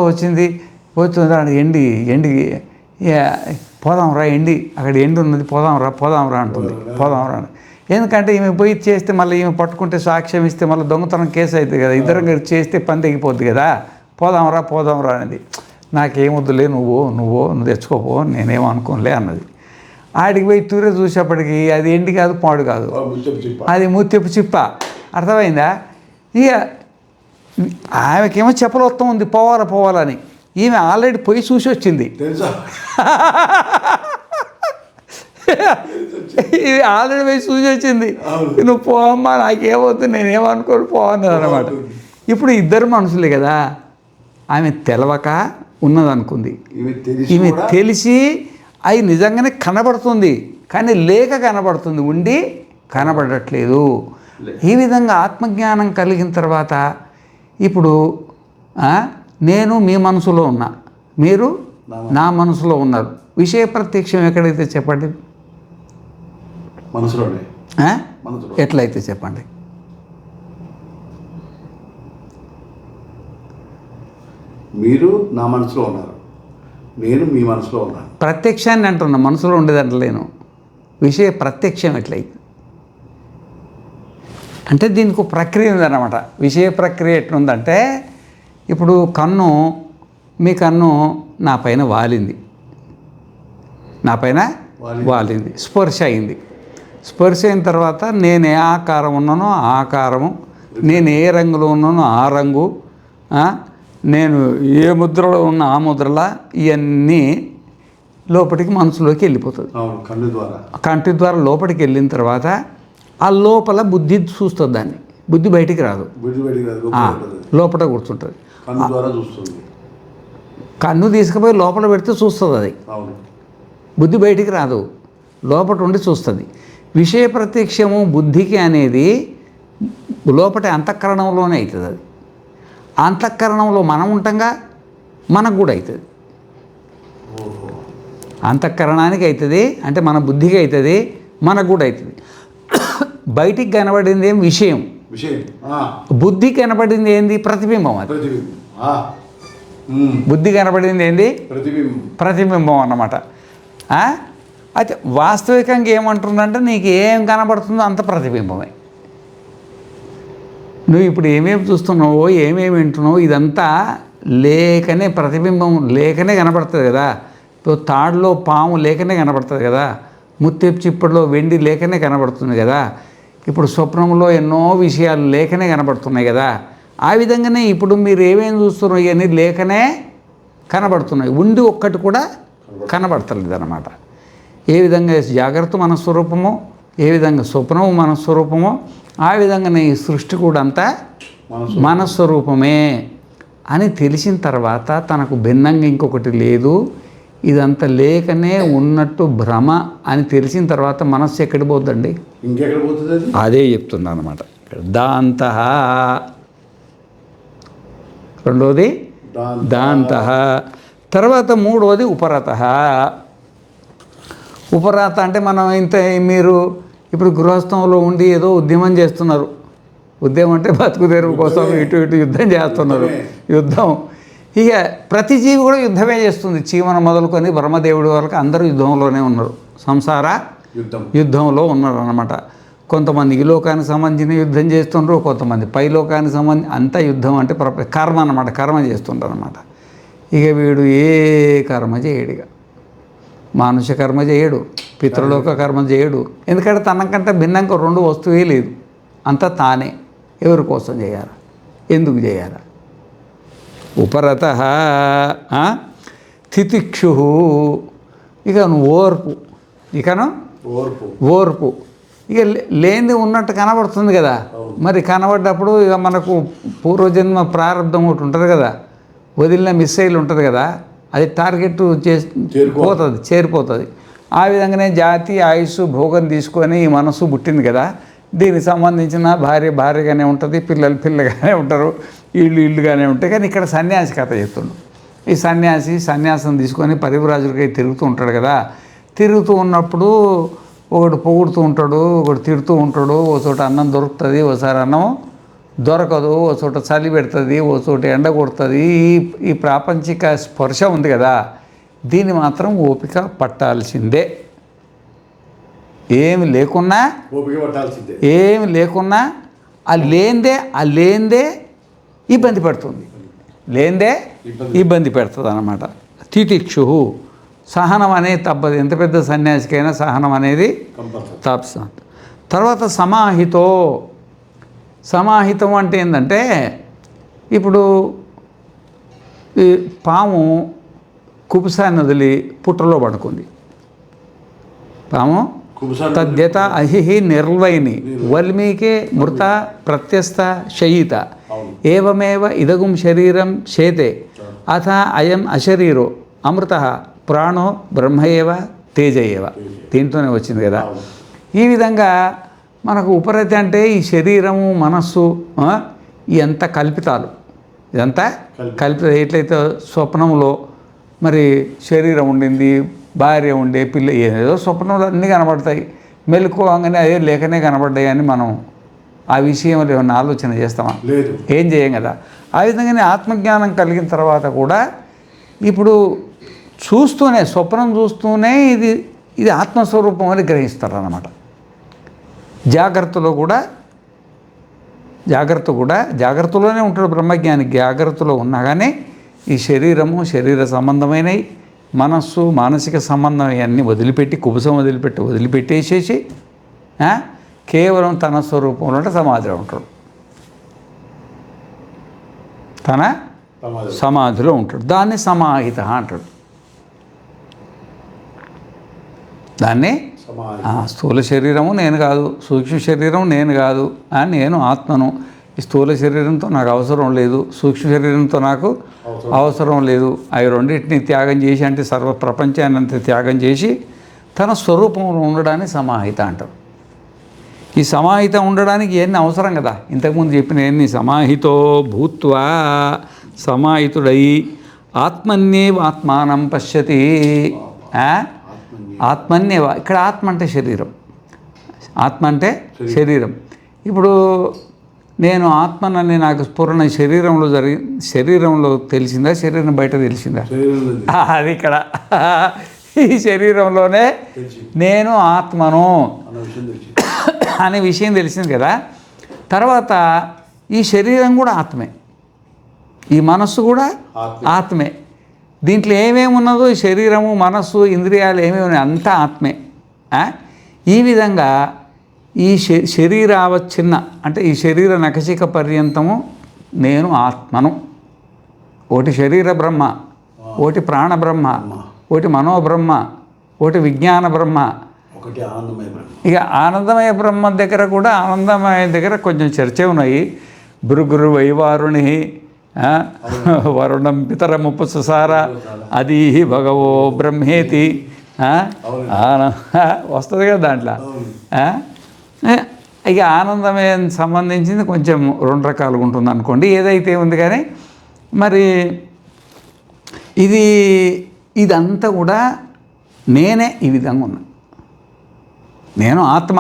వచ్చింది ఎండి పోదాంరా, ఎండి అక్కడ ఎండి ఉన్నది, పోదాంరా అంటుంది. పోదాంరా ఎందుకంటే ఈమె పోయి చేస్తే మళ్ళీ ఈమె పట్టుకుంటే సాక్ష్యం ఇస్తే మళ్ళీ దొంగతనం కేసు అవుతుంది కదా, ఇద్దరం చేస్తే పని తెగిపోద్ది కదా, పోదాంరా అనేది. నాకేమొద్దులే, నువ్వు తెచ్చుకోపో, నేనేమో అనుకోనులే అన్నది. ఆడికి పోయి తూరే చూసేప్పటికి అది ఎండి కాదు, పాడు కాదు, అది ముత్యపు చిప్ప. అర్థమైందా? ఇక ఆమెకేమో చెప్పలొత్తం ఉంది పోవాలని. ఈమె ఆల్రెడీ పోయి చూసి వచ్చింది. ఇది ఆల్రెడీ పోయి చూసి వచ్చింది. నువ్వు పోవమ్మా, నాకేమవుతుంది, నేనేమనుకోను పోవన్నది అనమాట. ఇప్పుడు ఇద్దరు మనుషులే కదా. ఆమె తెలవక ఉన్నదనుకుంది, ఈమె తెలిసి అవి నిజంగానే కనబడుతుంది, కానీ లేక కనబడుతుంది, ఉండి కనబడట్లేదు. ఈ విధంగా ఆత్మజ్ఞానం కలిగిన తర్వాత ఇప్పుడు నేను మీ మనసులో ఉన్నా, మీరు నా మనసులో ఉన్నారు. విషయ ప్రత్యక్షం ఎక్కడైతే చెప్పండి, మనసులోనే. ఎట్లయితే చెప్పండి. మీరు నా మనసులో ఉన్నారు, నేను మీ మనసులో ఉన్నాను. ప్రత్యక్షాన్ని అంటున్నా, మనసులో ఉండేదంటలేను. విషయ ప్రత్యక్షం ఎట్లయితే అంటే దీనికి ఒక ప్రక్రియ ఉందన్నమాట. విషయ ప్రక్రియ ఎట్లుందంటే, ఇప్పుడు మీ కన్ను నా పైన వాలింది, స్పర్శ అయింది. స్పర్శ అయిన తర్వాత నేను ఏ ఆకారం ఉన్నానో ఆ ఆకారము, నేను ఏ రంగులో ఉన్నానో ఆ రంగు, నేను ఏ ముద్రలో ఉన్న ఆ ముద్రలా ఇవన్నీ లోపలికి మనసులోకి వెళ్ళిపోతుంది. అవును, కన్ను ద్వారా. కంటి ద్వారా లోపలికి వెళ్ళిన తర్వాత ఆ లోపల బుద్ధి చూస్తుంది దాన్ని. బుద్ధి బయటికి రాదు, బుద్ధి బయటికి రాదు, లోపల కూర్చుంటుంది. కన్ను ద్వారా చూస్తుంది. కన్ను తీసుకుపోయి లోపల పెడితే చూస్తుంది అది. అవును, బుద్ధి బయటికి రాదు, లోపల ఉండి చూస్తుంది. విషయ ప్రత్యక్షము బుద్ధికి అనేది లోపటి అంతఃకరణంలోనే అవుతుంది. అది అంతఃకరణంలో మనం ఉంటాంగా, మనకు కూడా అవుతుంది. అంతఃకరణానికి అవుతుంది అంటే మన బుద్ధికి అవుతుంది, మనకు కూడా అవుతుంది. బయటికి కనబడింది ఏం విషయం, బుద్ధికి కనబడింది ఏంది ప్రతిబింబం. అది బుద్ధి కనబడింది ఏంది ప్రతిబింబం అన్నమాట. అయితే వాస్తవికంగా ఏమంటుందంటే నీకు ఏం కనబడుతుందో అంత ప్రతిబింబమే. నువ్వు ఇప్పుడు ఏమేమి చూస్తున్నావో ఏమేమి వింటున్నావో ఇదంతా లేకనే ప్రతిబింబం లేకనే కనబడుతుంది కదా. ఇప్పుడు తాడులో పాము లేకనే కనబడుతుంది కదా, ముత్తేపు చిప్పడిలో వెండి లేకనే కనబడుతుంది కదా, ఇప్పుడు స్వప్నంలో ఎన్నో విషయాలు లేకనే కనబడుతున్నాయి కదా. ఆ విధంగానే ఇప్పుడు మీరు ఏమేమి చూస్తున్నారో ఇవన్నీ లేకనే కనబడుతున్నాయి, ఉండి ఒక్కటి కూడా కనబడతలేదు అన్నమాట. ఏ విధంగా జాగ్రత్త మన స్వరూపమో, ఏ విధంగా స్వప్నము మన స్వరూపమో, ఆ విధంగానే ఈ సృష్టి కూడా అంతా మన స్వరూపమే అని తెలిసిన తర్వాత తనకు భిన్నంగా ఇంకొకటి లేదు, ఇదంతా లేకనే ఉన్నట్టు భ్రమ అని తెలిసిన తర్వాత మనస్సు ఎక్కడికి పోతుందండి? ఇంకెక్కడ పోతుంది? అదే చెప్తున్నాను అనమాట. దాంత, రెండోది దాంత, తర్వాత మూడోది ఉపరత. ఉపరత అంటే మనం ఇంత మీరు ఇప్పుడు గృహస్థంలో ఉండి ఏదో ఉద్యమం చేస్తున్నారు. ఉద్యమం అంటే బతుకు తెరువు కోసం ఇటు ఇటు యుద్ధం చేస్తున్నారు. యుద్ధం ఇక ప్రతి జీవి కూడా యుద్ధమే చేస్తుంది. చీమను మొదలుకొని బ్రహ్మదేవుడి వరకు అందరూ యుద్ధంలోనే ఉన్నారు. సంసార యుద్ధంలో ఉన్నారు అన్నమాట. కొంతమంది ఈ లోకానికి సంబంధించిన యుద్ధం చేస్తుండ్రు, కొంతమంది పై లోకానికి సంబంధించి అంతా యుద్ధం అంటే కర్మ అన్నమాట. కర్మ చేస్తుంటారు అన్నమాట. ఇక వీడు ఏ కర్మ చేయడు, ఇక మానుష కర్మ చేయడు, పితృలోక కర్మ చేయడు. ఎందుకంటే తనకంటే భిన్నంగా రెండు వస్తువే లేదు. అంతా తానే. ఎవరి కోసం చేయాలి, ఎందుకు చేయాలి? ఉపరత తితిక్షు, ఇకను ఓర్పు, ఇకను ఓర్పు. ఇక లేనిది ఉన్నట్టు కనబడుతుంది కదా. మరి కనబడ్డప్పుడు ఇక మనకు పూర్వజన్మ ప్రారంభం ఒకటి ఉంటుంది కదా, వదిలిన మిస్సైల్ ఉంటుంది కదా, అది టార్గెట్ పోతుంది, చేరిపోతుంది. ఆ విధంగానే జాతి ఆయుస్సు భోగం తీసుకొని ఈ మనసు పుట్టింది కదా, దీనికి సంబంధించిన భార్యగానే ఉంటుంది, పిల్లగానే ఉంటారు, ఇల్లుగానే ఉంటాయి. కానీ ఇక్కడ సన్యాసి కథ చెప్తుండు. ఈ సన్యాసం తీసుకొని పరివ్రాజులకై తిరుగుతూ ఉంటాడు కదా. తిరుగుతూ ఉన్నప్పుడు ఒకడు పొగుడుతూ ఉంటాడు, ఒకడు తిడుతూ ఉంటాడు. ఓ చోట అన్నం దొరుకుతుంది, ఓసారి అన్నం దొరకదు, ఓ చోట చలి పెడుతుంది, ఓ చోట ఎండ కొడుతుంది. ఈ ప్రాపంచిక స్పర్శ ఉంది కదా, దీన్ని మాత్రం ఓపిక పట్టాల్సిందే. ఏమి లేకున్నా ఆ లేందే ఇబ్బంది పడుతుంది, ఇబ్బంది పెడుతుంది అన్నమాట. తితిక్షు, సహనం అనేది తప్పదు. ఎంత పెద్ద సన్యాసికైనా సహనం అనేది తప్పదు. తర్వాత సమాహితం అంటే ఏంటంటే, ఇప్పుడు ఈ పాము కుపుసాన్ని వదిలి పుట్టలో పడుకుంది. పాము తద్యత అహిహి నిర్వైని వల్మీకే మృత ప్రత్యస్థ శయిత ఏవమేవ ఇదగుం శరీరం శేతే అథ అయం అశరీరో అమృత ప్రాణో బ్రహ్మయేవ తేజయేవ. దీంతోనే వచ్చింది కదా. ఈ విధంగా మనకు ఉపరతి అంటే ఈ శరీరము మనస్సు ఇదంతా కల్పితాలు. ఇదంతా కల్పితాలు. ఎట్లయితే స్వప్నంలో మరి శరీరం ఉండింది, భార్య ఉండే, పిల్ల, ఏదో స్వప్నంలో అన్నీ కనబడతాయి. మెలుకోగానే అదే లేకనే కనబడ్డాయి అని మనం ఆ విషయంలో ఏమన్నా ఆలోచన చేస్తామా? లేదు, ఏం చేయం కదా. ఆ విధంగానే ఆత్మజ్ఞానం కలిగిన తర్వాత కూడా ఇప్పుడు చూస్తూనే, స్వప్నం చూస్తూనే ఇది ఆత్మస్వరూపం అని గ్రహిస్తారు అన్నమాట. జాగ్రత్తలో కూడా జాగ్రత్తలోనే ఉంటాడు బ్రహ్మజ్ఞాని. జాగ్రత్తలో ఉన్నా కానీ ఈ శరీర సంబంధమైనవి, మనస్సు మానసిక సంబంధం అన్నీ వదిలిపెట్టి, కుబుసం వదిలిపెట్టేసేసి కేవలం తన స్వరూపంలో అంటే సమాధిలో ఉంటాడు. తన సమాధిలో ఉంటాడు. దాన్ని సమాహిత అంటాడు. దాన్ని సమాధి. స్థూల శరీరము నేను కాదు, సూక్ష్మ శరీరం నేను కాదు, నేను ఆత్మను. ఈ స్థూల శరీరంతో నాకు అవసరం లేదు, సూక్ష్మ శరీరంతో నాకు అవసరం లేదు. అవి రెండింటిని త్యాగం చేసి, అంటే సర్వ ప్రపంచాన్ని అంతా త్యాగం చేసి తన స్వరూపంలో ఉండడాన్ని సమాహిత అంటారు. ఈ సమాహిత ఉండడానికి ఎన్ని అవసరం కదా, ఇంతకుముందు చెప్పిన ఎన్ని. సమాహితో భూత్వా, సమాహితుడై ఆత్మన్యేవ ఆత్మానం పశ్యతి. ఆత్మన్యేవ, ఇక్కడ ఆత్మ అంటే శరీరం, ఆత్మ అంటే శరీరం. ఇప్పుడు నేను ఆత్మనని నాకు స్ఫురణ శరీరంలో తెలిసిందా, శరీరం బయట తెలిసిందా? అది ఇక్కడ ఈ శరీరంలోనే నేను ఆత్మను అనే విషయం తెలిసింది కదా. తర్వాత ఈ శరీరం కూడా ఆత్మే, ఈ మనస్సు కూడా ఆత్మే. దీంట్లో ఏమేమి ఉన్నదో ఈ శరీరము, మనస్సు, ఇంద్రియాలు ఏమేమి ఉన్నాయి అంతా ఆత్మే. ఈ విధంగా ఈ శరీరావచ్ఛిన్న అంటే ఈ శరీర నఖశిక పర్యంతము నేను ఆత్మను. ఒకటి శరీర బ్రహ్మ, ఒకటి ప్రాణ బ్రహ్మ, ఒకటి మనోబ్రహ్మ, ఒకటి విజ్ఞాన బ్రహ్మ, ఒకటి ఆనందమయ బ్రహ్మ. ఇక ఆనందమయ బ్రహ్మ దగ్గర కూడా ఆనందమయ దగ్గర కొంచెం చర్చ ఉన్నాయి. భృగురు వైవారుణి వరుణం పితరముపసార అది భగవో బ్రహ్మేతి వస్తుంది కదా దాంట్లో. ఇక ఆనందమే సంబంధించింది కొంచెం రెండు రకాలుగా ఉంటుంది అనుకోండి, ఏదైతే ఉంది. కానీ మరి ఇదంతా కూడా నేనే ఈ విధంగా ఉన్నా. నేను ఆత్మ,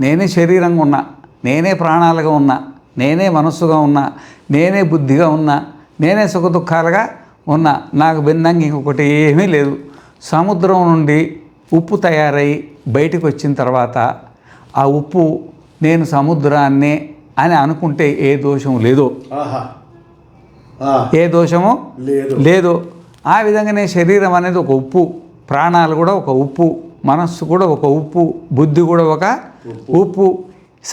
నేనే శరీరంగా ఉన్నా, నేనే ప్రాణాలుగా ఉన్నా, నేనే మనస్సుగా ఉన్నా, నేనే బుద్ధిగా ఉన్నా, నేనే సుఖ దుఃఖాలుగా ఉన్నా. నాకు భిన్నంగా ఇంకొకటి ఏమీ లేదు. సముద్రం నుండి ఉప్పు తయారై బయటకు వచ్చిన తర్వాత ఆ ఉప్పు నేను సముద్రాన్నే అని అనుకుంటే ఏ దోషం లేదో, ఏ దోషము లేదు. ఆ విధంగానే శరీరం అనేది ఒక ఉప్పు, ప్రాణాలు కూడా ఒక ఉప్పు, మనస్సు కూడా ఒక ఉప్పు, బుద్ధి కూడా ఒక ఉప్పు.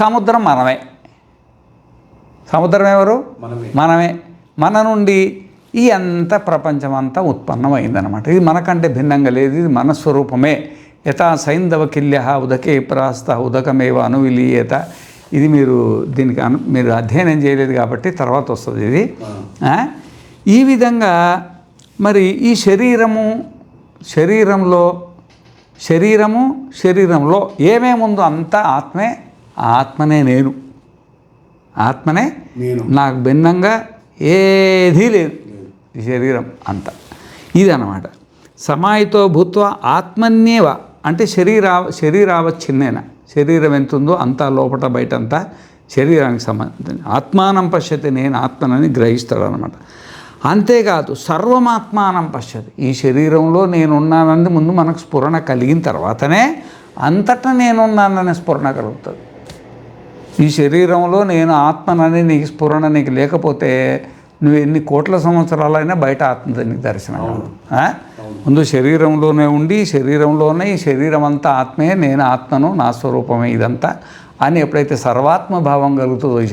సముద్రం మనమే. సముద్రం ఎవరు? మనమే. మన నుండి ఈ అంత ప్రపంచం అంతా ఉత్పన్నమైందనమాట. ఇది మనకంటే భిన్నంగా లేదు, ఇది మన స్వరూపమే. యథా సైంధవ కిల్య ఉదకే ప్రాస్త ఉదకమేవ అనువిలీయత. ఇది దీనికి మీరు అధ్యయనం చేయలేదు కాబట్టి తర్వాత వస్తుంది ఇది. ఈ విధంగా మరి ఈ శరీరంలో ఏమేముందో అంతా ఆత్మే. ఆత్మనే నేను, ఆత్మనే నాకు భిన్నంగా ఏదీ లేదు ఈ శరీరం అంతా. ఇదన్నమాట. సమాహితో భూత్వ ఆత్మన్యేవ అంటే శరీరావచ్ఛిన్నేన, శరీరం ఎంత ఉందో అంతా లోపల బయట అంతా శరీరానికి సంబంధించి ఆత్మానం పశ్యతి, నేను ఆత్మనని గ్రహిస్తాడు అనమాట. అంతేకాదు సర్వమాత్మానం పశ్యతి, ఈ శరీరంలో నేనున్నానని ముందు మనకు స్ఫురణ కలిగిన తర్వాతనే అంతటా నేనున్నాననే స్ఫురణ కలుగుతుంది. ఈ శరీరంలో నేను ఆత్మనని నీకు స్ఫురణ నీకు లేకపోతే నువ్వు ఎన్ని కోట్ల సంవత్సరాలైనా బయట ఆత్మ నీకు దర్శనం. ముందు శరీరంలోనే ఉండి శరీరంలోనే ఈ శరీరం అంతా ఆత్మే, నేను ఆత్మను, నా స్వరూపమే ఇదంతా అని ఎప్పుడైతే సర్వాత్మ భావం కలుగుతుందో ఈ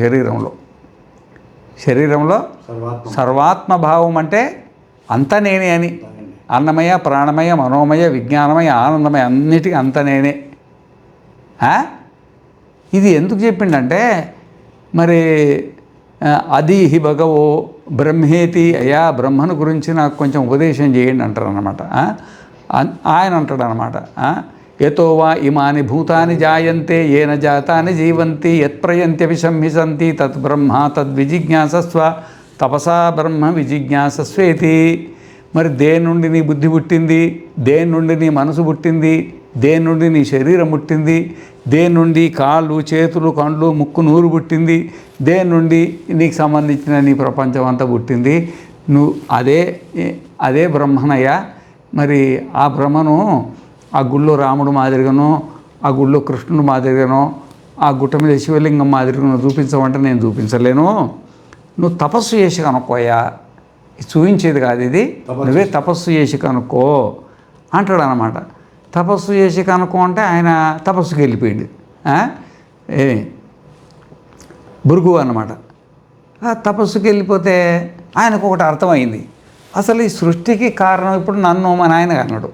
శరీరంలో సర్వాత్మ భావం అంటే అంతా నేనే అని. అన్నమయ, ప్రాణమయ, మనోమయ, విజ్ఞానమయ, ఆనందమయ అన్నిటికీ అంత నేనే. ఇది ఎందుకు చెప్పిండంటే మరి అది హి భగవో బ్రహ్మేతి, అయ్యా బ్రహ్మను గురించి నాకు కొంచెం ఉపదేశం చేయండి అంటారు అన్నమాట. ఆయన అంటాడు అనమాట, యతో వా ఇమాని భూతాని జాయంతే ఏన జాతాని జీవంతి యత్ప్రయంత్యభిశంహిసంతి తత్ బ్రహ్మ తద్విజిజ్ఞాసస్వ తపసా బ్రహ్మ విజిజ్ఞాసస్వేతి. మరి దేని నుండి నీ బుద్ధి పుట్టింది, దేని నుండి నీ మనసు పుట్టింది, దేని నుండి నీ శరీరం పుట్టింది, దేని నుండి కాళ్ళు, చేతులు, కండ్లు, ముక్కు, నూరు పుట్టింది, దేని నుండి నీకు సంబంధించిన నీ ప్రపంచం అంతా పుట్టింది, నువ్వు అదే బ్రహ్మనయ్యా. మరి ఆ బ్రహ్మను ఆ గుళ్ళో రాముడు మాదిరిగానో, ఆ గుళ్ళో కృష్ణుడు మాదిరిగానో, ఆ గుట్ట మీద శివలింగం మాదిరిగానో చూపించమంటే నేను చూపించలేను. నువ్వు తపస్సు చేసి కనుక్కోయా, చూపించేది కాదు ఇది, నువ్వే తపస్సు చేసి కనుక్కో అంటాడు అన్నమాట. తపస్సు చేసి కనుక్కో అంటే ఆయన తపస్సుకి వెళ్ళిపోయింది. భృగు అన్నమాట. ఆ తపస్సుకి వెళ్ళిపోతే ఆయనకు ఒకటి అర్థమైంది, అసలు ఈ సృష్టికి కారణం ఇప్పుడు నన్ను మా నాయన అన్నాడు.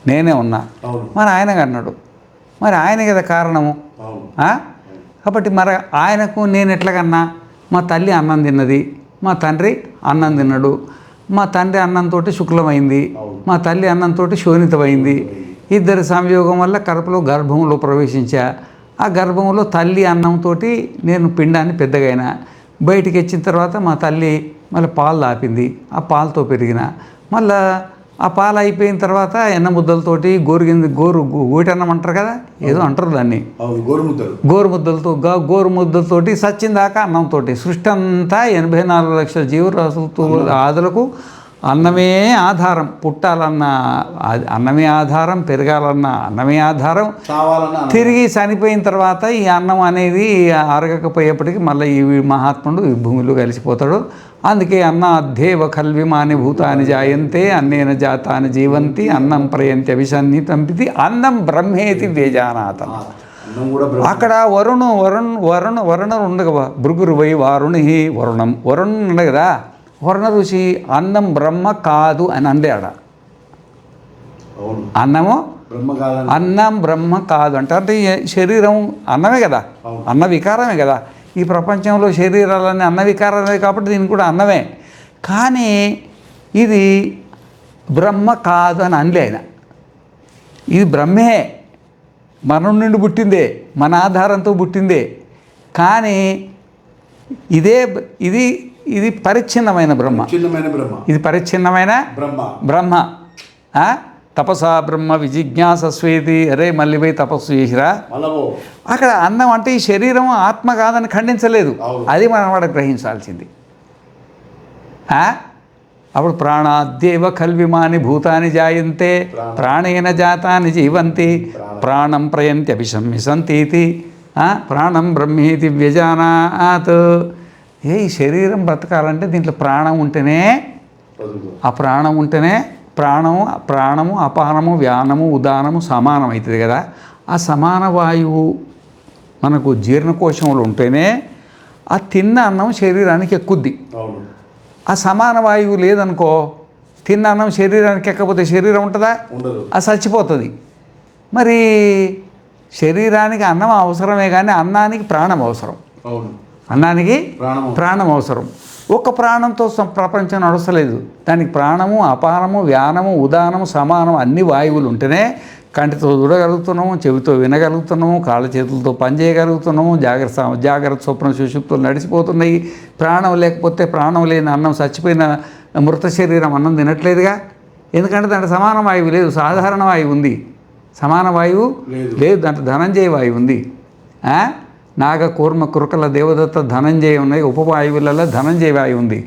నేనే ఉన్నా. అవును. మరి ఆయనగా అన్నాడు, మరి ఆయన కదా కారణము. అవును. ఆ? కాబట్టి మరి ఆయనకు నేను ఎట్లాగన్నా, మా తల్లి అన్నం తిన్నది, మా తండ్రి అన్నం తిన్నాడు. మా తండ్రి అన్నంతో శుక్లమైంది, మా తల్లి అన్నంతో శోణితమైంది. ఇద్దరి సంయోగం వల్ల కడుపులో గర్భంలో ప్రవేశించా. ఆ గర్భంలో తల్లి అన్నంతో నేను పిండాన్ని పెద్దగైనా. బయటికి వచ్చిన తర్వాత మా తల్లి మళ్ళీ పాలు తాపింది, ఆ పాలతో పెరిగిన. మళ్ళా ఆ పాలు అయిపోయిన తర్వాత ఎన్న ముద్దలతోటి గోటన్నం అంటారు కదా, ఏదో అంటారు దాన్ని, గోరుముద్దలతో గోరుముద్దలతోటి సచ్చిన దాకా అన్నంతో. సృష్టి అంతా 84 లక్షల జీవరాశులతో ఆదులకు అన్నమే ఆధారం. పుట్టాలన్న అన్నమే ఆధారం, పెరగాలన్న అన్నమే ఆధారం. తిరిగి చనిపోయిన తర్వాత ఈ అన్నం అనేది అరగకపోయేప్పటికీ మళ్ళీ ఈ మహాత్ముడు ఈ భూమిలో కలిసిపోతాడు. అందుకే అన్నాద్ధేవ ఖల్విమాని భూతాని జాయంతే అన్నేన జాతాని జీవంతి అన్నం ప్రయంతి అభిసన్నితంపితి అన్నం బ్రహ్మేతి వేజానాథం. అక్కడ వరుణుడు ఉంది కదా, భృగురు వై వారుణి వరుణుడు ఉండే కదా. వరుణ ఋషి అన్నం బ్రహ్మ కాదు అని అందే ఆడ. అన్నం బ్రహ్మ కాదు అంటే శరీరం అన్నమే కదా, అన్న వికారమే కదా. ఈ ప్రపంచంలో శరీరాలన్నీ అన్న వికారమే కాబట్టి దీనికి కూడా అన్నమే. కానీ ఇది బ్రహ్మ కాదు అని అనలే ఆయన. ఇది బ్రహ్మే, మనం నుండి పుట్టిందే, మన ఆధారంతో పుట్టిందే. కానీ ఇది పరిచ్ఛిన్నమైన బ్రహ్మ. ఇది పరిచ్ఛిన్నమైన బ్రహ్మ. తపసా బ్రహ్మ విజిజ్ఞాసస్వేతి. అరే మళ్ళీ పోయి తపస్సు చేసిరా. అక్కడ అన్నం అంటే ఈ శరీరం ఆత్మ కాదని ఖండించలేదు, అది మనం వాడు గ్రహించాల్సింది. అప్పుడు ప్రాణాద్దేవ ఖల్విమాని భూతాని జాయంతే ప్రాణేన జాతాని జీవంతి ప్రాణం ప్రయంతి అభిశంసంతీతి ప్రాణం బ్రహ్మేతి వ్యజానాత్. ఈ శరీరం బ్రతకాలంటే దీంట్లో ప్రాణం ఉంటేనే, ఆ ప్రాణం ఉంటేనే ప్రాణము అపానము వ్యానము ఉదానము సమానం అవుతుంది కదా. ఆ సమాన వాయువు మనకు జీర్ణకోశంలో ఉంటేనే ఆ తిన్న అన్నం శరీరానికి ఎక్కుద్ది. ఆ సమాన వాయువు లేదనుకో, తిన్న అన్నం శరీరానికి ఎక్కకపోతే శరీరం ఉంటుందా? అది చచ్చిపోతుంది. మరి శరీరానికి అన్నం అవసరమే కానీ అన్నానికి ప్రాణం అవసరం. అన్నానికి ప్రాణం అవసరం. ఒక్క ప్రాణంతో ప్రపంచం నడుస్తలేదు. దానికి ప్రాణము అపానము వ్యానము ఉదానము సమానం అన్ని వాయువులు ఉంటేనే కంటితో చూడగలుగుతున్నాము, చెవితో వినగలుగుతున్నాము, కాళ్ళ చేతులతో పనిచేయగలుగుతున్నాము, జాగ్రత్త స్వప్న సుషుప్తులు నడిచిపోతున్నాయి. ప్రాణం లేకపోతే ప్రాణం లేని అన్నం, చచ్చిపోయిన మృత శరీరం అన్నం తినట్లేదుగా. ఎందుకంటే దాంట్లో సమాన వాయువు లేదు, సాధారణ వాయువు ఉంది. సమాన వాయువు లేదు, దాంట్లో ధనంజయ వాయువు ఉంది. నాగ కూర్మ కురకల దేవదత్త ధనంజయ ఉన్నాయి, ఉపవాయువులలో ధనంజయ వాయువు ఉంది.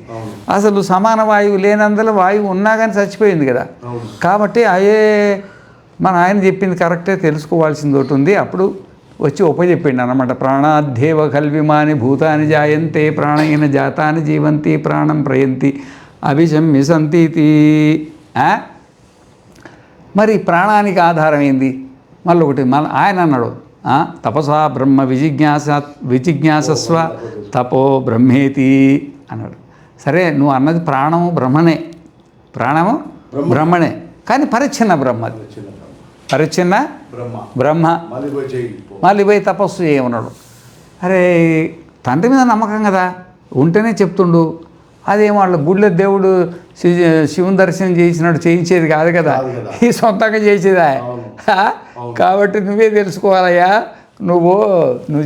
అసలు సమాన వాయువు లేనందులో వాయువు ఉన్నా కానీ చచ్చిపోయింది కదా. కాబట్టి మన ఆయన చెప్పింది కరెక్టే, తెలుసుకోవాల్సింది ఒకటి ఉంది. అప్పుడు వచ్చి ఉపజెప్పిండు అన్నమాట. ప్రాణాద్ధేవ కల్విమాని భూతాని జాయంతే ప్రాణైన జాతాని జీవంతి ప్రాణం ప్రయంతి అభిశంసంతీతి. మరి ప్రాణానికి ఆధారం ఏంది? మళ్ళీ ఒకటి ఆయన అన్నాడు, తపసా బ్రహ్మ విజిజ్ఞాసస్వ తపో బ్రహ్మేతి అన్నాడు. సరే, నువ్వు అన్నది ప్రాణము బ్రహ్మనే, ప్రాణము బ్రహ్మనే, కానీ పరిచ్ఛిన్న బ్రహ్మ, పరిచ్ఛిన్న బ్రహ్మ. మళ్ళీ పోయి తపస్సు చేయమన్నాడు. అరే తండ్రి మీద నమ్మకం కదా, ఉంటేనే చెప్తుండు. అదేమో వాళ్ళ గుళ్ళ దేవుడు శివుని దర్శనం చేసినాడు, చేయించేది కాదు కదా, ఈ సొంతంగా చేసేదా. కాబట్టి నువ్వే తెలుసుకోవాలయ్యా, నువ్వు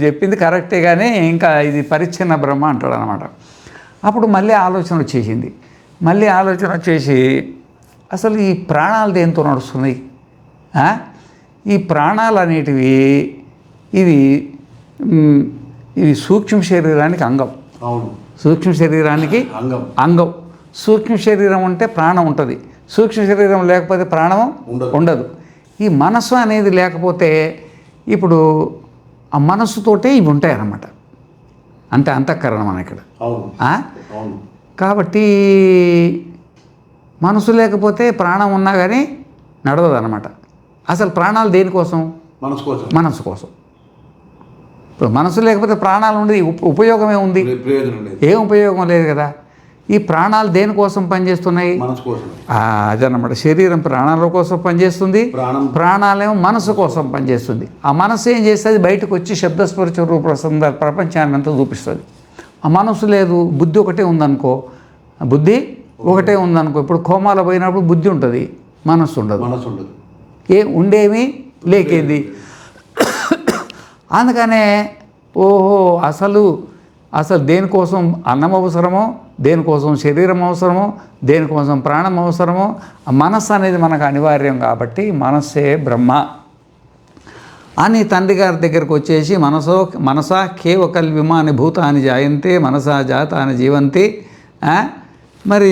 చెప్పింది కరెక్టే కానీ ఇంకా ఇది పరిచ్ఛిన్న బ్రహ్మ అంటాడు అనమాట. అప్పుడు మళ్ళీ ఆలోచన వచ్చేసి అసలు ఈ ప్రాణాలు దేంతో నడుస్తున్నాయి? ఈ ప్రాణాలు అనేటివి ఇవి సూక్ష్మ శరీరానికి అంగం. సూక్ష్మ శరీరానికి అంగం. సూక్ష్మ శరీరం ఉంటే ప్రాణం ఉంటుంది, సూక్ష్మ శరీరం లేకపోతే ప్రాణం ఉండదు. ఈ మనసు అనేది లేకపోతే ఇప్పుడు ఆ మనస్సుతోటే ఇవి ఉంటాయి అన్నమాట. అంతే అంతఃకరణం అని ఇక్కడ. కాబట్టి మనసు లేకపోతే ప్రాణం ఉన్నా కానీ నడవదు అన్నమాట. అసలు ప్రాణాలు దేనికోసం? మనసు కోసం. ఇప్పుడు మనసు లేకపోతే ప్రాణాలు ఉండేది ఉపయోగమే ఉంది? ఏం ఉపయోగం లేదు కదా. ఈ ప్రాణాలు దేనికోసం పనిచేస్తున్నాయి? మనసు కోసం. అదన్నమాట. శరీరం ప్రాణాల కోసం పనిచేస్తుంది, ప్రాణాలేమో మనసు కోసం పనిచేస్తుంది. ఆ మనసు ఏం చేస్తుంది? బయటకు వచ్చి శబ్దస్పర్శ రూప ప్రపంచాన్ని అంతా చూపిస్తుంది. ఆ మనసు లేదు, బుద్ధి ఒకటే ఉందనుకో, బుద్ధి ఒకటే ఉందనుకో. ఇప్పుడు కోమాలో పోయినప్పుడు బుద్ధి ఉంటుంది, మనసు ఉండదు. ఉండేమి లేకేది. అందుకనే అసలు దేనికోసం అన్నం అవసరమో, దేనికోసం శరీరం అవసరమో, దేనికోసం ప్రాణం అవసరమో, మనస్సు అనేది మనకు అనివార్యం. కాబట్టి మనస్సే బ్రహ్మ అని తండ్రి గారి దగ్గరకు వచ్చేసి మనసా కేవ కల్విమాని భూతాని జాయంతే మనసా జాతాని జీవంతి. మరి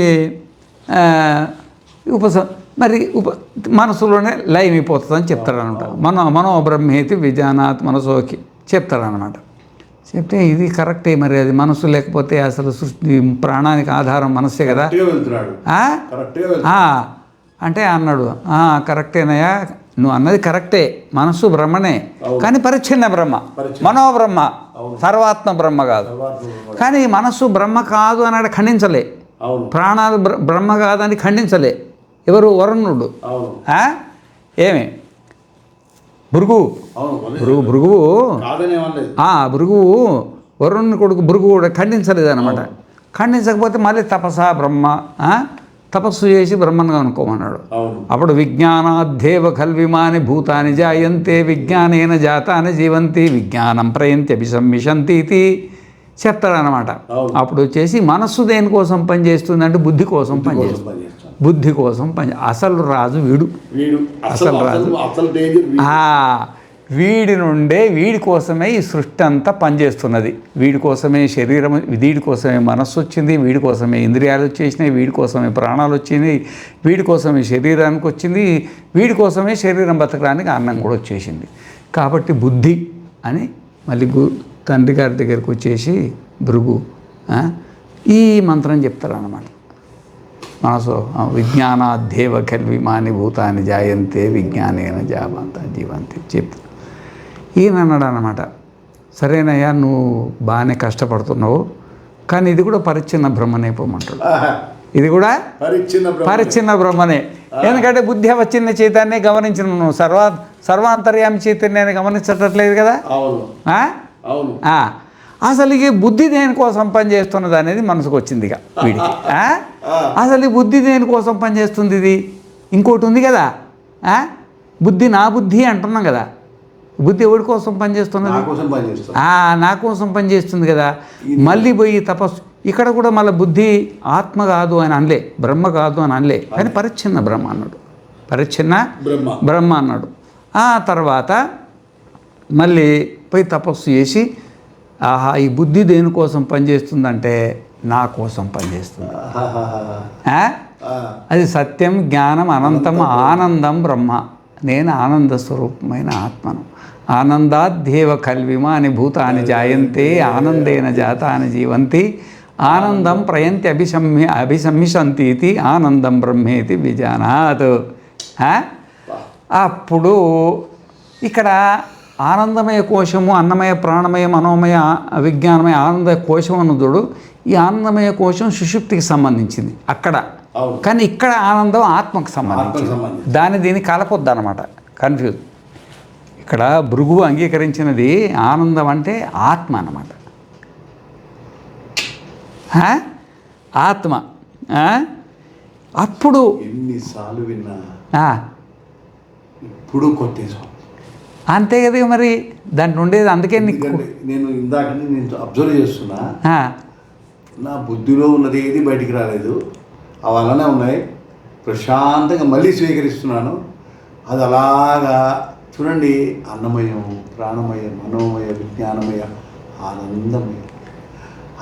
మనసులోనే లయమైపోతుందని చెప్తారనమాట. మనోబ్రహ్మేతి విజానాత్ మనసోకి చెప్తారనమాట. చెప్తే ఇది కరెక్టే. మరి అది మనసు లేకపోతే అసలు సృష్టి ప్రాణానికి ఆధారం మనస్సే కదా. అంటే అన్నాడు, కరెక్టేనయ్యా, నువ్వు అన్నది కరెక్టే, మనస్సు బ్రహ్మనే, కానీ పరిచ్ఛిన్న బ్రహ్మ, మనోబ్రహ్మ, సర్వాత్మ బ్రహ్మ కాదు. కానీ మనస్సు బ్రహ్మ కాదు అన్నాడు, ఖండించలే. ప్రాణాలు బ్రహ్మ కాదని ఖండించలే. ఎవరు? వరుణుడు. ఏమి భృగువు వరుణుని కొడుకు భృగువు ఖండించలేదు అనమాట. ఖండించకపోతే మళ్ళీ తపస్సు చేసి బ్రహ్మను అనుకోమన్నాడు. అప్పుడు విజ్ఞానాద్ధేవ ఖల్విమాని భూతాని జాయంతే విజ్ఞానేన జాతాని జీవంతి విజ్ఞానం ప్రయంతి అభిసంవిశంతి ఇది చెప్తాడనమాట. అప్పుడు వచ్చేసి మనస్సు దేనికోసం పనిచేస్తుంది అంటే బుద్ధి కోసం పనిచేస్తుంది. బుద్ధి కోసం అసలు రాజు వీడు. అసలు రాజు వీడి నుండే, వీడి కోసమే ఈ సృష్టి అంతా పనిచేస్తున్నది. వీడి కోసమే శరీరం, వీడి కోసమే మనస్సు వచ్చింది, వీడి కోసమే ఇంద్రియాలు వచ్చేసినాయి, వీడి కోసమే ప్రాణాలు వచ్చినాయి, వీడి కోసమే శరీరానికి వచ్చింది, వీడి కోసమే శరీరం బతకడానికి అన్నం కూడా వచ్చేసింది. కాబట్టి బుద్ధి అని మళ్ళీ తండ్రి గారి దగ్గరికి వచ్చేసి భృగు ఈ మంత్రం చెప్తారన్నమాట. మనసు విజ్ఞానాద్ధేవ ఖల్విమాని భూతాని జాయంతే విజ్ఞానేన జావంత జీవంతి చెప్తా. ఈయన అన్నాడు అన్నమాట, సరేనయ్యా, నువ్వు బాగానే కష్టపడుతున్నావు, కానీ ఇది కూడా పరిచ్ఛిన్న బ్రహ్మనే పోమంటాడు. ఇది కూడా పరిచ్ఛిన్న బ్రహ్మనే. ఎందుకంటే బుద్ధి అవచ్ఛిన్న చైతన్యాన్ని గమనించిన నువ్వు సర్వాంతర్యామి చైతన్యాన్ని గమనించట్లేదు కదా. అసలు ఈ బుద్ధి దేనికోసం పనిచేస్తున్నది అనేది మనసుకు వచ్చింది ఇక వీడికి. అసలు ఈ బుద్ధి దేనికోసం పనిచేస్తుంది? ఇది ఇంకోటి ఉంది కదా, బుద్ధి నా బుద్ధి అంటున్నాం కదా. బుద్ధి ఎవరి కోసం పనిచేస్తున్నది? నా కోసం పనిచేస్తుంది కదా. మళ్ళీ పోయి తపస్సు, ఇక్కడ కూడా మళ్ళీ బుద్ధి ఆత్మ కాదు అని అనలే, బ్రహ్మ కాదు అని అనలే, కానీ పరిచ్ఛిన్న బ్రహ్మ అన్నాడు. పరిచ్ఛిన్న బ్రహ్మ అన్నాడు. ఆ తర్వాత మళ్ళీ పోయి తపస్సు చేసి, ఈ బుద్ధి దేనికోసం పనిచేస్తుందంటే నా కోసం పనిచేస్తుంది. అది సత్యం, జ్ఞానం, అనంతం, ఆనందం బ్రహ్మ. నేను ఆనంద స్వరూపమైన ఆత్మను. ఆనందాద్ధేవ ఖల్విమాని భూతాని జాయంతే ఆనందేన జాతాని జీవంతి ఆనందం ప్రయంతి అభిసంవిశంతి ఇది ఆనందం బ్రహ్మేతి విజానాత్. అప్పుడు ఇక్కడ ఆనందమయ కోశము, అన్నమయ, ప్రాణమయ, మనోమయ, విజ్ఞానమయ, ఆనందమయ కోశం అన్నదుడు. ఈ ఆనందమయ కోశం సుషుప్తికి సంబంధించింది అక్కడ, కానీ ఇక్కడ ఆనందం ఆత్మకు సంబంధించింది. దీన్ని కలపొద్దు అన్నమాట, కన్ఫ్యూజ్. ఇక్కడ భృగు అంగీకరించినది ఆనందం అంటే ఆత్మ అన్నమాట. ఆత్మ. అప్పుడు ఎన్నిసార్లు విన్నా ఇప్పుడు కొట్టేసాం అంతే కదా మరి దాంట్లో ఉండేది. అందుకే నేను ఇందాక నేను అబ్జర్వ్ చేస్తున్నా, నా బుద్ధిలో ఉన్నది ఏది బయటికి రాలేదు, అవి అలానే ఉన్నాయి. ప్రశాంతంగా మళ్ళీ స్వీకరిస్తున్నాను. అది అలాగా చూడండి, అన్నమయం, ప్రాణమయ, మనోమయ, విజ్ఞానమయ, ఆనందమయ,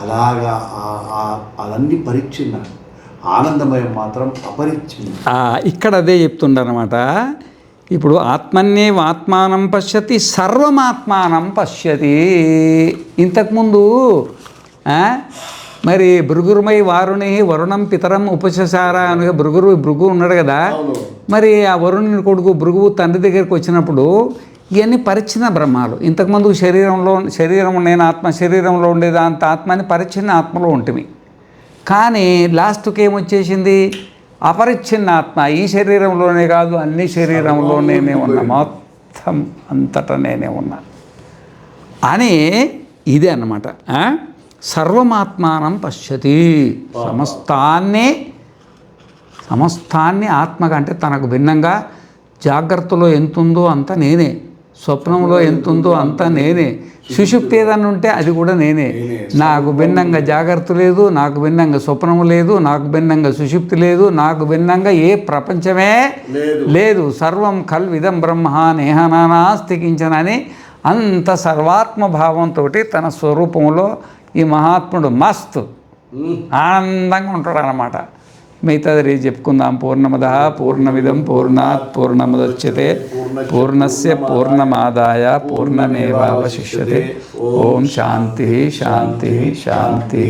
అలాగా అవన్నీ పరిచ్ఛిన్న, ఆనందమయం మాత్రం అపరిచ్ఛిన్న. ఇక్కడ అదే చెప్తుండనమాట. ఇప్పుడు ఆత్మన్యేవ ఆత్మానం పశ్యతి సర్వమాత్మానం పశ్యతి. ఇంతకుముందు మరి భృగురుమై వారుణి వరుణం పితరం ఉపశసార అని భృగు ఉన్నాడు కదా. మరి ఆ వరుణుని కొడుకు భృగువు తండ్రి దగ్గరికి వచ్చినప్పుడు ఇవన్నీ పరిచ్ఛిన్న బ్రహ్మాలు. ఇంతకుముందు శరీరం నేను ఆత్మ, శరీరంలో ఉండేది అంత ఆత్మని పరిచ్ఛిన్న ఆత్మలో ఉంటుంది. కానీ లాస్ట్కి ఏమొచ్చేసింది, అపరిచ్ఛిన్న ఆత్మ, ఈ శరీరంలోనే కాదు అన్ని శరీరంలోనే ఉన్నా, మొత్తం అంతటా నేనే ఉన్నా అని ఇదే అన్నమాట. సర్వమాత్మానం పశ్యతి, సమస్తాన్ని ఆత్మగా అంటే తనకు భిన్నంగా జాగ్రత్తలో ఎంతుందో అంత నేనే, స్వప్నంలో ఎంతుందో అంత నేనే, సుషుప్తి ఏదన్నా ఉంటే అది కూడా నేనే. నాకు భిన్నంగా జాగ్రత్త లేదు, నాకు భిన్నంగా స్వప్నము లేదు, నాకు భిన్నంగా సుషుప్తి లేదు, నాకు భిన్నంగా ఏ ప్రపంచమే లేదు. సర్వం కల్విదం బ్రహ్మ నేహనానాస్తి కించనని అంత సర్వాత్మ భావంతో తన స్వరూపంలో ఈ మహాత్ముడు మస్తు ఆనందంగా ఉంటాడు అన్నమాట. మిగతాది రేపు చెప్పుకుందాం. పూర్ణమద పూర్ణమిదం పూర్ణాత్ పూర్ణముదచ్యతే పూర్ణస్య పూర్ణమాదాయ పూర్ణమేవావశిష్యతే. ఓం శాంతి శాంతి శాంతి.